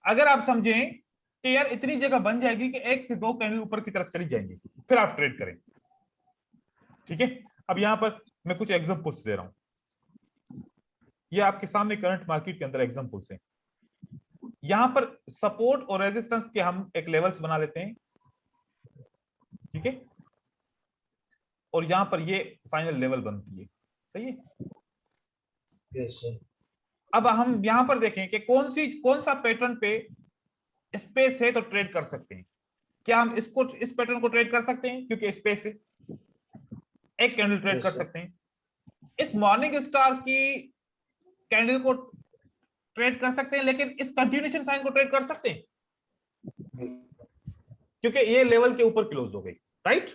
अगर आप समझें कि यार इतनी जगह बन जाएगी कि 1 से 2 कैंडल ऊपर की तरफ चली जाएंगी, फिर आप ट्रेड करें, ठीक है। अब यहां पर मैं कुछ एग्जांपल्स दे रहा हूं, ये आपके सामने करंट मार्केट के अंदर एग्जांपल्स हैं। यहां पर सपोर्ट और रेजिस्टेंस के हम एक लेवल्स बना लेते हैं, ठीक है, और यहां पर ये फाइनल लेवल बनती है, सही है। अब हम यहां पर देखें कि कौन सा पैटर्न पे स्पेस है तो ट्रेड कर सकते हैं। क्या हम इस पैटर्न को ट्रेड कर सकते हैं क्योंकि स्पेस है, एक कैंडल ट्रेड कर सकते हैं। इस मॉर्निंग स्टार की कैंडल को ट्रेड कर सकते हैं, लेकिन इस कंटिन्यूएशन साइन को ट्रेड कर सकते हैं क्योंकि ये लेवल के ऊपर क्लोज हो गई, राइट।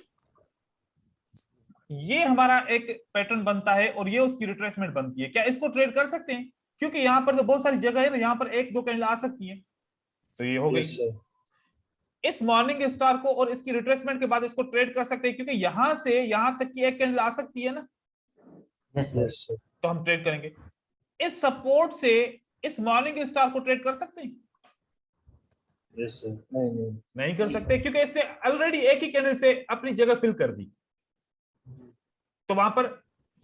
ये हमारा एक पैटर्न बनता है और ये उसकी रिट्रेसमेंट बनती है। क्या इसको ट्रेड कर सकते हैं? क्योंकि यहां पर तो बहुत सारी जगह है ना, यहां पर 1-2 कैंडल आ सकती है, तो ये हो गई। इस मॉर्निंग स्टार को और इसकी रिट्रेसमेंट के बाद इसको ट्रेड कर सकते हैं क्योंकि यहां से यहां तक की एक कैंडल आ सकती है ना, तो हम ट्रेड करेंगे। इस सपोर्ट से इस मॉर्निंग स्टार को ट्रेड कर सकते हैं? नहीं कर सकते क्योंकि इसने ऑलरेडी एक ही कैंडल से अपनी जगह फिल कर दी, तो वहां पर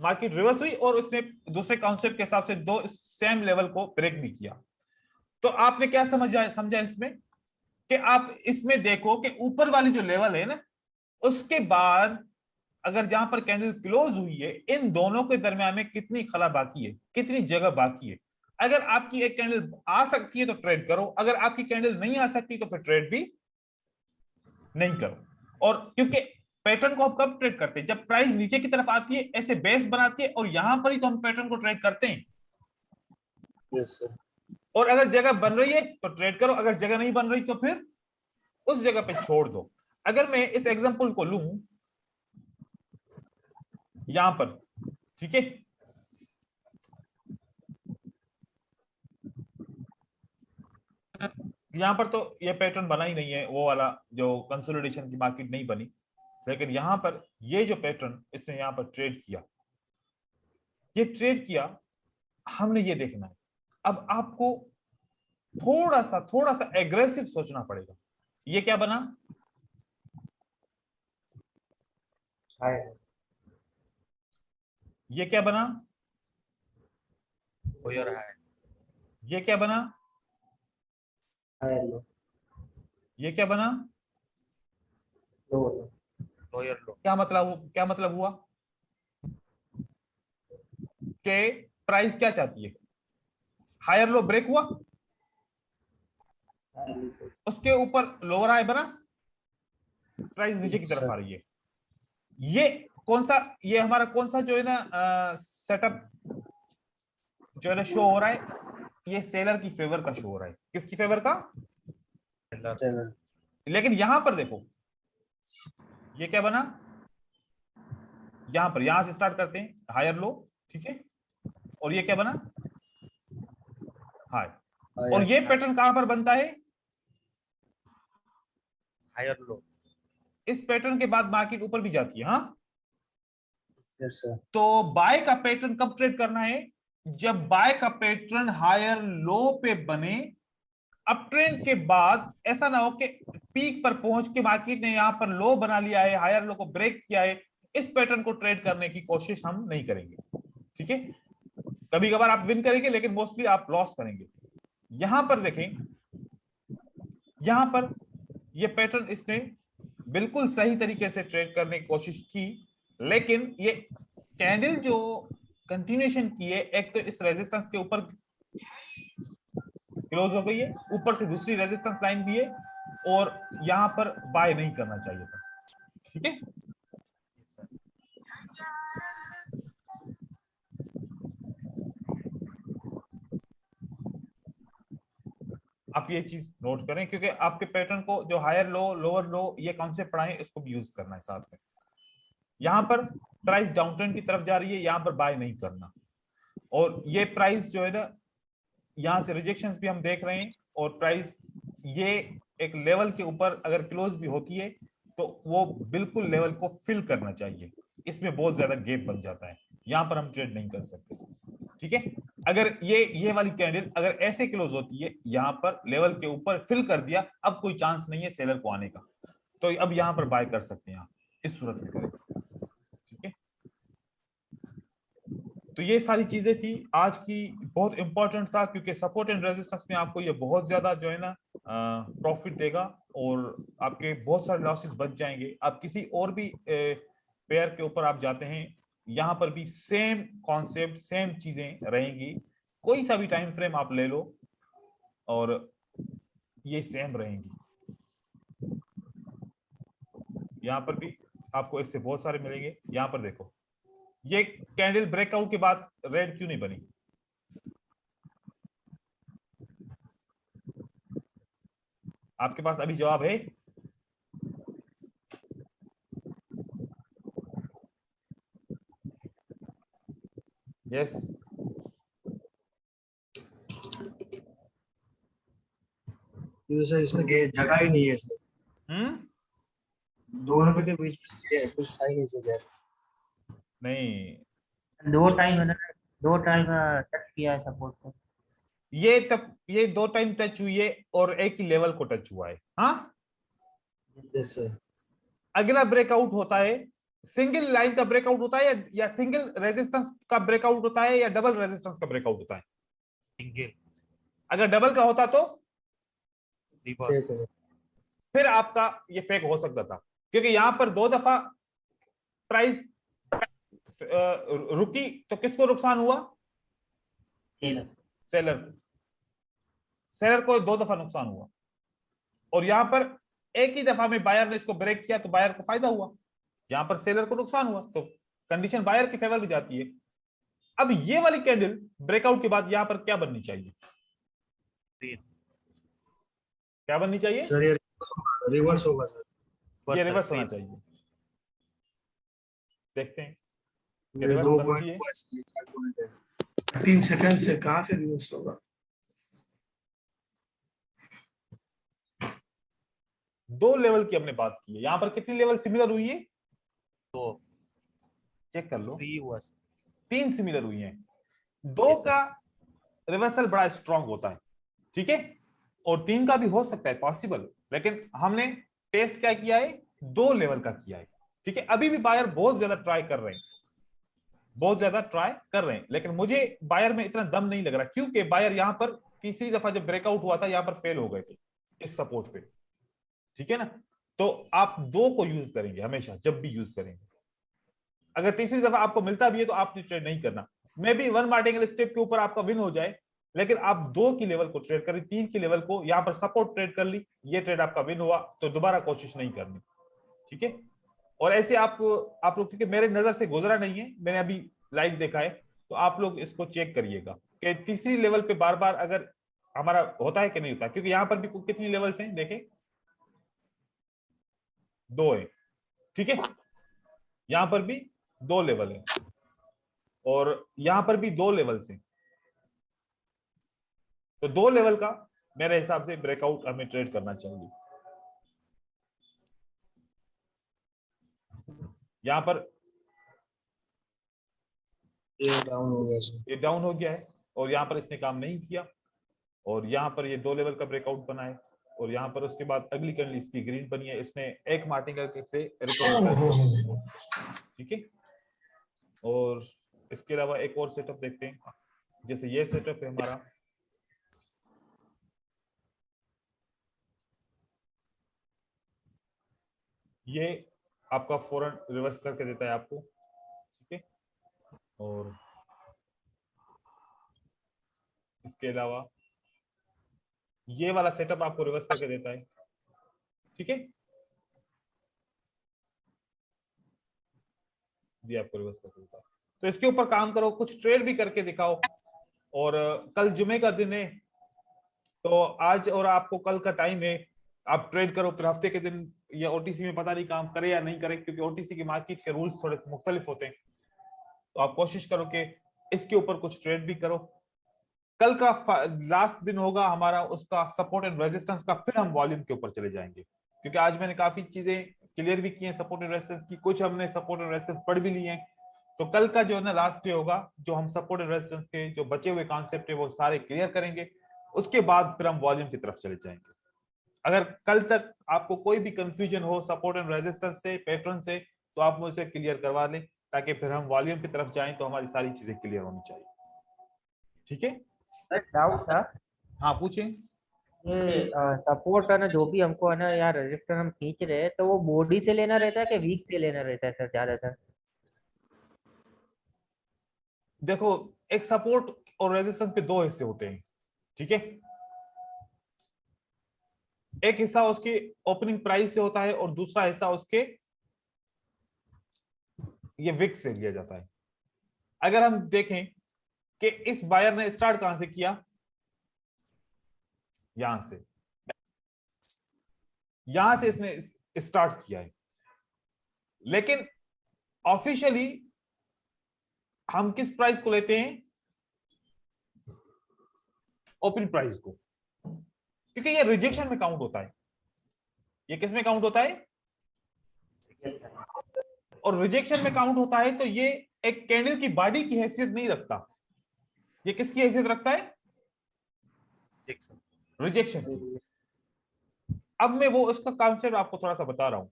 मार्केट रिवर्स हुई और उसने दूसरे कॉन्सेप्ट के हिसाब से 2 सेम लेवल को ब्रेक भी किया। तो आपने क्या समझा इसमें कि आप इसमें देखो कि ऊपर वाली जो लेवल है ना, उसके बाद अगर जहां पर कैंडल क्लोज हुई है, इन दोनों के दरमियान में कितनी खला बाकी है, कितनी जगह बाकी है। अगर आपकी एक कैंडल आ सकती है तो ट्रेड करो, अगर आपकी कैंडल नहीं आ सकती तो फिर ट्रेड भी नहीं करो। और क्योंकि पैटर्न को हम कब ट्रेड करते हैं? जब प्राइस नीचे की तरफ आती है, ऐसे बेस बनाती है, और यहां पर ही तो हम पैटर्न को ट्रेड करते हैं। Yes sir. और अगर जगह बन रही है तो ट्रेड करो, अगर जगह नहीं बन रही तो फिर उस जगह पे छोड़ दो। अगर मैं इस एग्जांपल को लूं यहां पर, ठीक है, यहां पर तो ये पैटर्न बना ही नहीं है, वो वाला जो कंसोलिडेशन की मार्केट नहीं बनी, लेकिन यहां पर ये जो पैटर्न इसने यहां पर ट्रेड किया, ये ट्रेड किया, हमने ये देखना है। अब आपको थोड़ा सा एग्रेसिव सोचना पड़ेगा। ये क्या बना? ये क्या बना? लोअर हाई, ये क्या बना? ये क्या बना? लोअर लो, क्या मतलब हुआ कि प्राइस क्या चाहती है? हायर लो ब्रेक हुआ, उसके ऊपर लोअर हाई बना, प्राइस नीचे की तरफ आ रही है। ये कौन सा, ये हमारा कौन सा जो है ना सेटअप जो है ना शो हो रहा है? ये सेलर की फेवर का शो हो रहा है। किसकी फेवर का? सेलर। लेकिन यहां पर देखो, ये क्या बना? यहां से स्टार्ट करते हैं, हायर लो, ठीक है, और ये क्या बना? हाई। और ये पैटर्न कहां पर बनता है? हायर लो, इस पैटर्न के बाद मार्केट ऊपर भी जाती है। हाँ, यस सर। तो बाय का पैटर्न कब ट्रेड करना है? जब बाय का पैटर्न हायर लो पे बने, अप ट्रेंड के बाद ऐसा ना हो कि पीक पर पहुंच के मार्केट ने यहां पर लो बना लिया है, हायर लो को ब्रेक किया है, इस पैटर्न को ट्रेड करने की कोशिश हम नहीं करेंगे, ठीक है। कभी कभार आप विन करेंगे, लेकिन मोस्टली आप लॉस करेंगे। यहां पर देखें, यहां पर ये पैटर्न इसने बिल्कुल सही तरीके से ट्रेड करने की कोशिश की, लेकिन ये कैंडल जो कंटिन्यूएशन की है, एक तो इस रेजिस्टेंस के ऊपर क्लोज हो गई है, ऊपर से दूसरी रेजिस्टेंस लाइन भी है, और यहां पर बाय नहीं करना चाहिए था, ठीक है। आप ये चीज नोट करें, क्योंकि आपके पैटर्न को जो हायर लो लोअर लो ये कॉन्सेप्ट पढ़ाए, इसको भी यूज करना है साथ में। यहां पर प्राइस डाउन ट्रेंड की तरफ जा रही है, यहां पर बाय नहीं करना। और ये प्राइस जो है ना, यहां से रिजेक्शंस भी हम देख रहे हैं, और प्राइस ये एक लेवल के ऊपर अगर क्लोज भी होती है तो वो बिल्कुल लेवल को फिल करना चाहिए, इसमें बहुत ज्यादा गैप बन जाता है, यहां पर हम ट्रेड नहीं कर सकते, ठीक है। अगर ये वाली कैंडल अगर ऐसे क्लोज होती है, यहां पर लेवल के ऊपर फिल कर दिया, अब कोई चांस नहीं है सेलर को आने का, तो अब यहां पर बाय कर सकते हैं आप, इस सूरत में करें, ठीक है। तो ये सारी चीजें थी आज की, बहुत इंपॉर्टेंट था, क्योंकि सपोर्ट एंड रेजिस्टेंस में आपको ये बहुत ज्यादा जो है ना प्रॉफिट देगा, और आपके बहुत सारे लॉसेस बच जाएंगे। आप किसी और भी पेयर के ऊपर आप जाते हैं, यहाँ पर भी सेम कॉन्सेप्ट सेम चीजें रहेंगी, कोई सा भी टाइम फ्रेम आप ले लो और ये सेम रहेंगी। यहाँ पर भी आपको इससे बहुत सारे मिलेंगे। यहाँ पर देखो, ये कैंडल ब्रेकआउट के बाद रेड क्यों नहीं बनी? आपके पास अभी जवाब है? यस, सर इसमें जगह ही नहीं है सर, दोनों के बीच में कुछ था ही नहीं सर। नहीं, दो टाइम टच किया है सपोर्ट को। ये 2 टाइम टच हुई है और एक ही लेवल को टच हुआ है। हाँ, यस सर। अगला ब्रेकआउट होता है, सिंगल लाइन का ब्रेकआउट होता है, या सिंगल रेजिस्टेंस का ब्रेकआउट होता है, या डबल रेजिस्टेंस का ब्रेकआउट होता है? सिंगल। अगर डबल का होता तो रिवर्स। फिर आपका ये फेक हो सकता था, क्योंकि यहां पर 2 दफा प्राइस रुकी, तो किसको नुकसान हुआ? सेलर को 2 दफा नुकसान हुआ। और यहां पर एक ही दफा में बायर ने इसको ब्रेक किया, तो बायर को फायदा हुआ। यहाँ पर सेलर को नुकसान हुआ तो कंडीशन बायर की फेवर में जाती है। अब ये वाली कैंडल ब्रेकआउट के बाद यहाँ पर क्या बननी चाहिए, क्या बननी चाहिए? सर ये रिवर्स होगा सर। ये रिवर्स होना चाहिए। देखते हैं कि ये रिवर्स 2 बनती है। पॉइंट 3 सेकंड से कहाँ से रिवर्स होगा? 2 लेवल की हमने बात की है, यहाँ पर कितनी लेवल सिमिलर हुई है? तो चेक कर लो, 3 हुआ 3 सिमिलर हुई हैं। 2 का रिवर्सल बड़ा स्ट्रांग होता है, ठीक है, और 3 का भी हो सकता है पॉसिबल, लेकिन हमने टेस्ट क्या किया है, 2 लेवल का किया है, ठीक है। अभी भी बायर बहुत ज्यादा ट्राई कर रहे हैं, बहुत ज्यादा ट्राई कर रहे हैं, लेकिन मुझे बायर में इतना दम नहीं लग रहा, क्योंकि बायर यहां पर तीसरी दफा जब ब्रेकआउट हुआ था यहां पर फेल हो गए थे इस सपोर्ट पे, ठीक है ना। तो आप 2 को यूज करेंगे हमेशा, जब भी यूज करेंगे। अगर तीसरी दफा आपको मिलता भी है तो आपने ट्रेड नहीं करना। मे बी 1 मार्टिंगल स्टेप के ऊपर आपका विन हो जाए, लेकिन आप 2 की लेवल को ट्रेड करें, 3 की लेवल को, यहां पर सपोर्ट ट्रेड कर ली, ये ट्रेड आपका विन हुआ तो दोबारा कोशिश नहीं करनी, ठीक है। और ऐसे आप लोग, क्योंकि मेरे नजर से गुजरा नहीं है, मैंने अभी लाइव देखा है, तो आप लोग इसको चेक करिएगा कि तीसरी लेवल पे बार बार अगर हमारा होता है कि नहीं होता, क्योंकि यहां पर भी कितनी लेवल्स हैं देखें, 2 है, ठीक है। यहां पर भी 2 लेवल है और यहां पर भी 2 लेवल्स हैं, तो 2 लेवल का मेरे हिसाब से ब्रेकआउट हमें ट्रेड करना चाहिए। यहां पर ये डाउन हो गया सर। ये डाउन हो गया है और यहां पर इसने काम नहीं किया, और यहां पर ये 2 लेवल का ब्रेकआउट बना है, और यहां पर उसके बाद अगली कैंडल इसकी ग्रीन बनी है, इसने एक मार्टिंगल से रिकवर, ठीक है। और इसके अलावा एक और सेटअप देखते हैं, जैसे ये सेटअप है हमारा, ये आपका फौरन रिवर्स करके देता है आपको, ठीक है। और इसके अलावा ये वाला सेटअप आपको रिवर्स करके देता है, ठीक है, ये आपको रिवर्स करके देता है। तो इसके ऊपर काम करो, कुछ ट्रेड भी करके दिखाओ। और कल जुमे का दिन है, तो आज और आपको कल का टाइम है, आप ट्रेड करो, फिर हफ्ते के दिन या ओटीसी में पता नहीं काम करे या नहीं करे, क्योंकि ओटीसी की मार्केट के रूल्स थोड़े मुख्तलिफ होते हैं। तो आप कोशिश करो कि इसके ऊपर कुछ ट्रेड भी करो। कल का लास्ट दिन होगा हमारा उसका सपोर्ट एंड रेजिस्टेंस का, फिर हम वॉल्यूम के ऊपर चले जाएंगे, क्योंकि आज मैंने काफी चीजें क्लियर भी की हैं सपोर्ट एंड रेजिस्टेंस की, कुछ हमने सपोर्ट एंड रेजिस्टेंस पढ़ भी लिए हैं। तो कल का जो है ना लास्ट डे होगा, जो हम सपोर्ट एंड रेजिस्टेंस के जो बचे हुए कॉन्सेप्ट है वो सारे क्लियर करेंगे, उसके बाद फिर हम वॉल्यूम की तरफ चले जाएंगे। अगर कल तक आपको कोई भी कंफ्यूजन हो सपोर्ट एंड रेजिस्टेंस से, पैटर्न से, तो आप मुझसे क्लियर करवा लें, ताकि फिर हम वॉल्यूम की तरफ जाएं तो हमारी सारी चीजें क्लियर होनी चाहिए, ठीक है। सर डाउट था, हाँ पूछें। ये सपोर्ट है ना, जो भी हमको है ना यार रजिस्टर हम खींच रहे हैं, तो वो बॉडी से लेना रहता है कि वीक से लेना रहता है सर ज्यादातर? देखो, एक सपोर्ट और रेजिस्टेंस के 2 हिस्से होते हैं, ठीक है। एक हिस्सा उसके ओपनिंग प्राइस से होता है और दूसरा हिस्सा उसके ये विक से लिया जाता है। अगर हम देखें कि इस बायर ने स्टार्ट कहां से किया, यहां से, यहां से इसने स्टार्ट किया है, लेकिन ऑफिशियली हम किस प्राइस को लेते हैं, ओपन प्राइस को, क्योंकि ये रिजेक्शन में काउंट होता है। ये किस में काउंट होता है, और रिजेक्शन में काउंट होता है, तो ये एक कैंडल की बॉडी की हैसियत नहीं रखता, ये किसकी हैसियत रखता है, रिजेक्शन की। अब मैं वो उसका कॉन्सेप्ट आपको थोड़ा सा बता रहा हूं।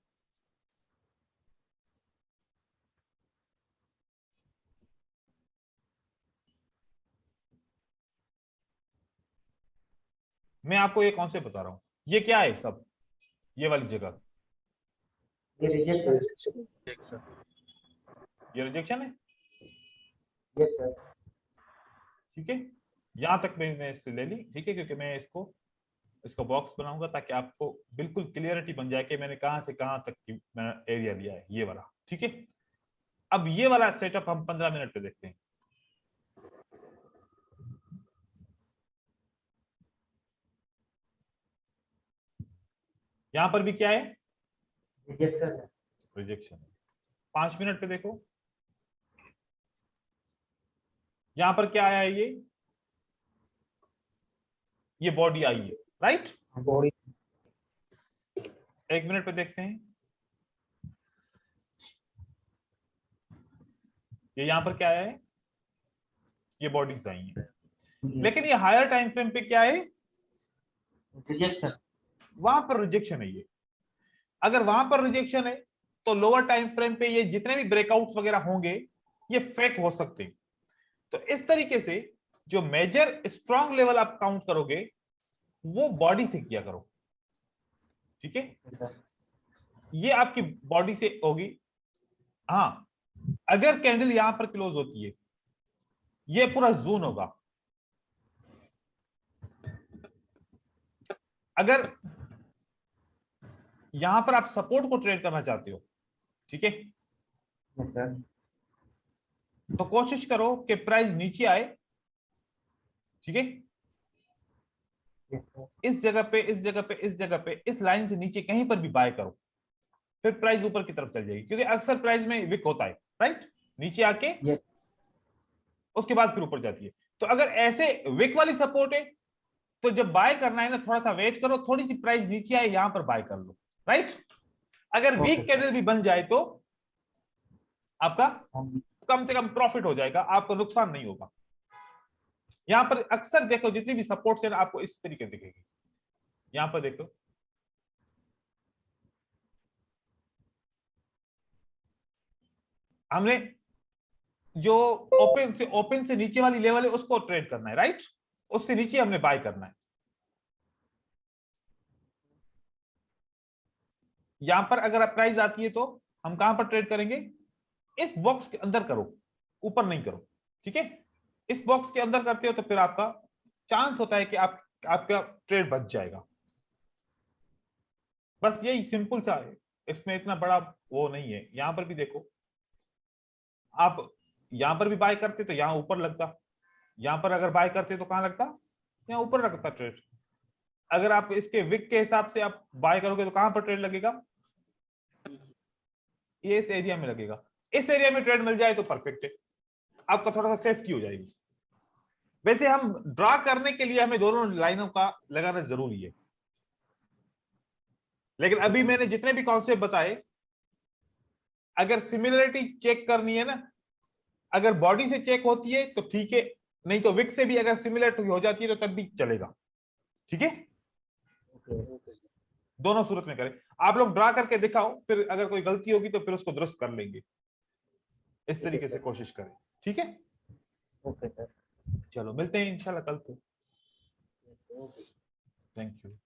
मैं आपको ये कॉन्सेप्ट बता रहा हूं, ये क्या है सब, ये वाली जगह, ये रिजेक्शन। ये रिजेक्शन है, यस सर। ठीक है। यहां तक मैंने इससे ले ली, ठीक है, क्योंकि मैं इसको इसका बॉक्स बनाऊंगा ताकि आपको बिल्कुल क्लियरिटी बन जाए कि मैंने कहां से कहां तक की मैंने एरिया लिया है, ये वाला। ठीक है, अब ये वाला सेटअप हम 15 मिनट पे देखते हैं। यहां पर भी क्या है, रिजेक्शन है। रिजेक्शन। 5 मिनट पे देखो, यहां पर क्या आया है, ये बॉडी आई है, राइट। बॉडी 1 मिनट पे देखते हैं, ये यहां पर क्या आया है, ये बॉडीज आई है। लेकिन ये हायर टाइम फ्रेम पे क्या है, रिजेक्शन। वहां पर रिजेक्शन है। ये अगर वहां पर रिजेक्शन है तो लोअर टाइम फ्रेम पे ये जितने भी ब्रेकआउट्स वगैरह होंगे ये फेक हो सकते हैं। तो इस तरीके से जो मेजर स्ट्रॉन्ग लेवल आप काउंट करोगे वो बॉडी से किया करो। ठीक है, ये आपकी बॉडी से होगी। हाँ, अगर कैंडल यहां पर क्लोज होती है, ये पूरा जोन होगा। अगर यहां पर आप सपोर्ट को ट्रेड करना चाहते हो, ठीक है, तो कोशिश करो कि प्राइस नीचे आए। ठीक है, इस जगह पे, इस जगह पे, इस जगह पे, इस लाइन से नीचे कहीं पर भी बाय करो, फिर प्राइस ऊपर की तरफ चल जाएगी, क्योंकि अक्सर प्राइस में विक होता है, राइट। नीचे आके उसके बाद फिर ऊपर जाती है। तो अगर ऐसे विक वाली सपोर्ट है तो जब बाय करना है ना, थोड़ा सा वेट करो, थोड़ी सी प्राइस नीचे आए, यहां पर बाय कर लो, राइट। अगर वीक कैंडल भी बन जाए तो आपका कम से कम प्रॉफिट हो जाएगा, आपको नुकसान नहीं होगा। यहां पर अक्सर देखो जितनी भी सपोर्ट है ना, आपको इस तरीके दिखेगी। यहां पर देखो, हमने जो ओपन से नीचे वाली लेवल है उसको ट्रेड करना है, राइट। उससे नीचे हमने बाय करना है। यहां पर अगर प्राइस आती है तो हम कहां पर ट्रेड करेंगे, इस बॉक्स के अंदर करो, ऊपर नहीं करो। ठीक है, इस बॉक्स के अंदर करते हो तो फिर आपका चांस होता है कि आपका ट्रेड बच जाएगा। बस यही सिंपल सा है, इसमें इतना बड़ा वो नहीं है। यहां पर भी देखो, आप यहां पर भी बाय करते तो यहां ऊपर लगता, यहां पर अगर बाय करते तो कहां लगता, यहां ऊपर लगता ट्रेड। अगर आप इसके विक के हिसाब से आप बाय करोगे तो कहां पर ट्रेड लगेगा, ये इस एरिया में लगेगा। इस एरिया में ट्रेड मिल जाए तो परफेक्ट है, आपका थोड़ा सा सेफ्टी हो जाएगी। वैसे हम ड्रा करने के लिए हमें दोनों लाइनों का लगाना जरूरी है, लेकिन अभी मैंने जितने भी कॉन्सेप्ट बताए, अगर सिमिलरिटी चेक करनी है ना, अगर बॉडी से चेक होती है तो ठीक है, नहीं तो विक से भी अगर सिमिलरिटी हो जाती है तो तब भी चलेगा। ठीक है, दोनों सूरत में करें। आप लोग ड्रा करके दिखाओ, फिर अगर कोई गलती होगी तो फिर उसको दुरुस्त कर लेंगे। इस तरीके से कोशिश करें। ठीक है, ओके सर। चलो मिलते हैं इंशाल्लाह कल। तो थैंक यू।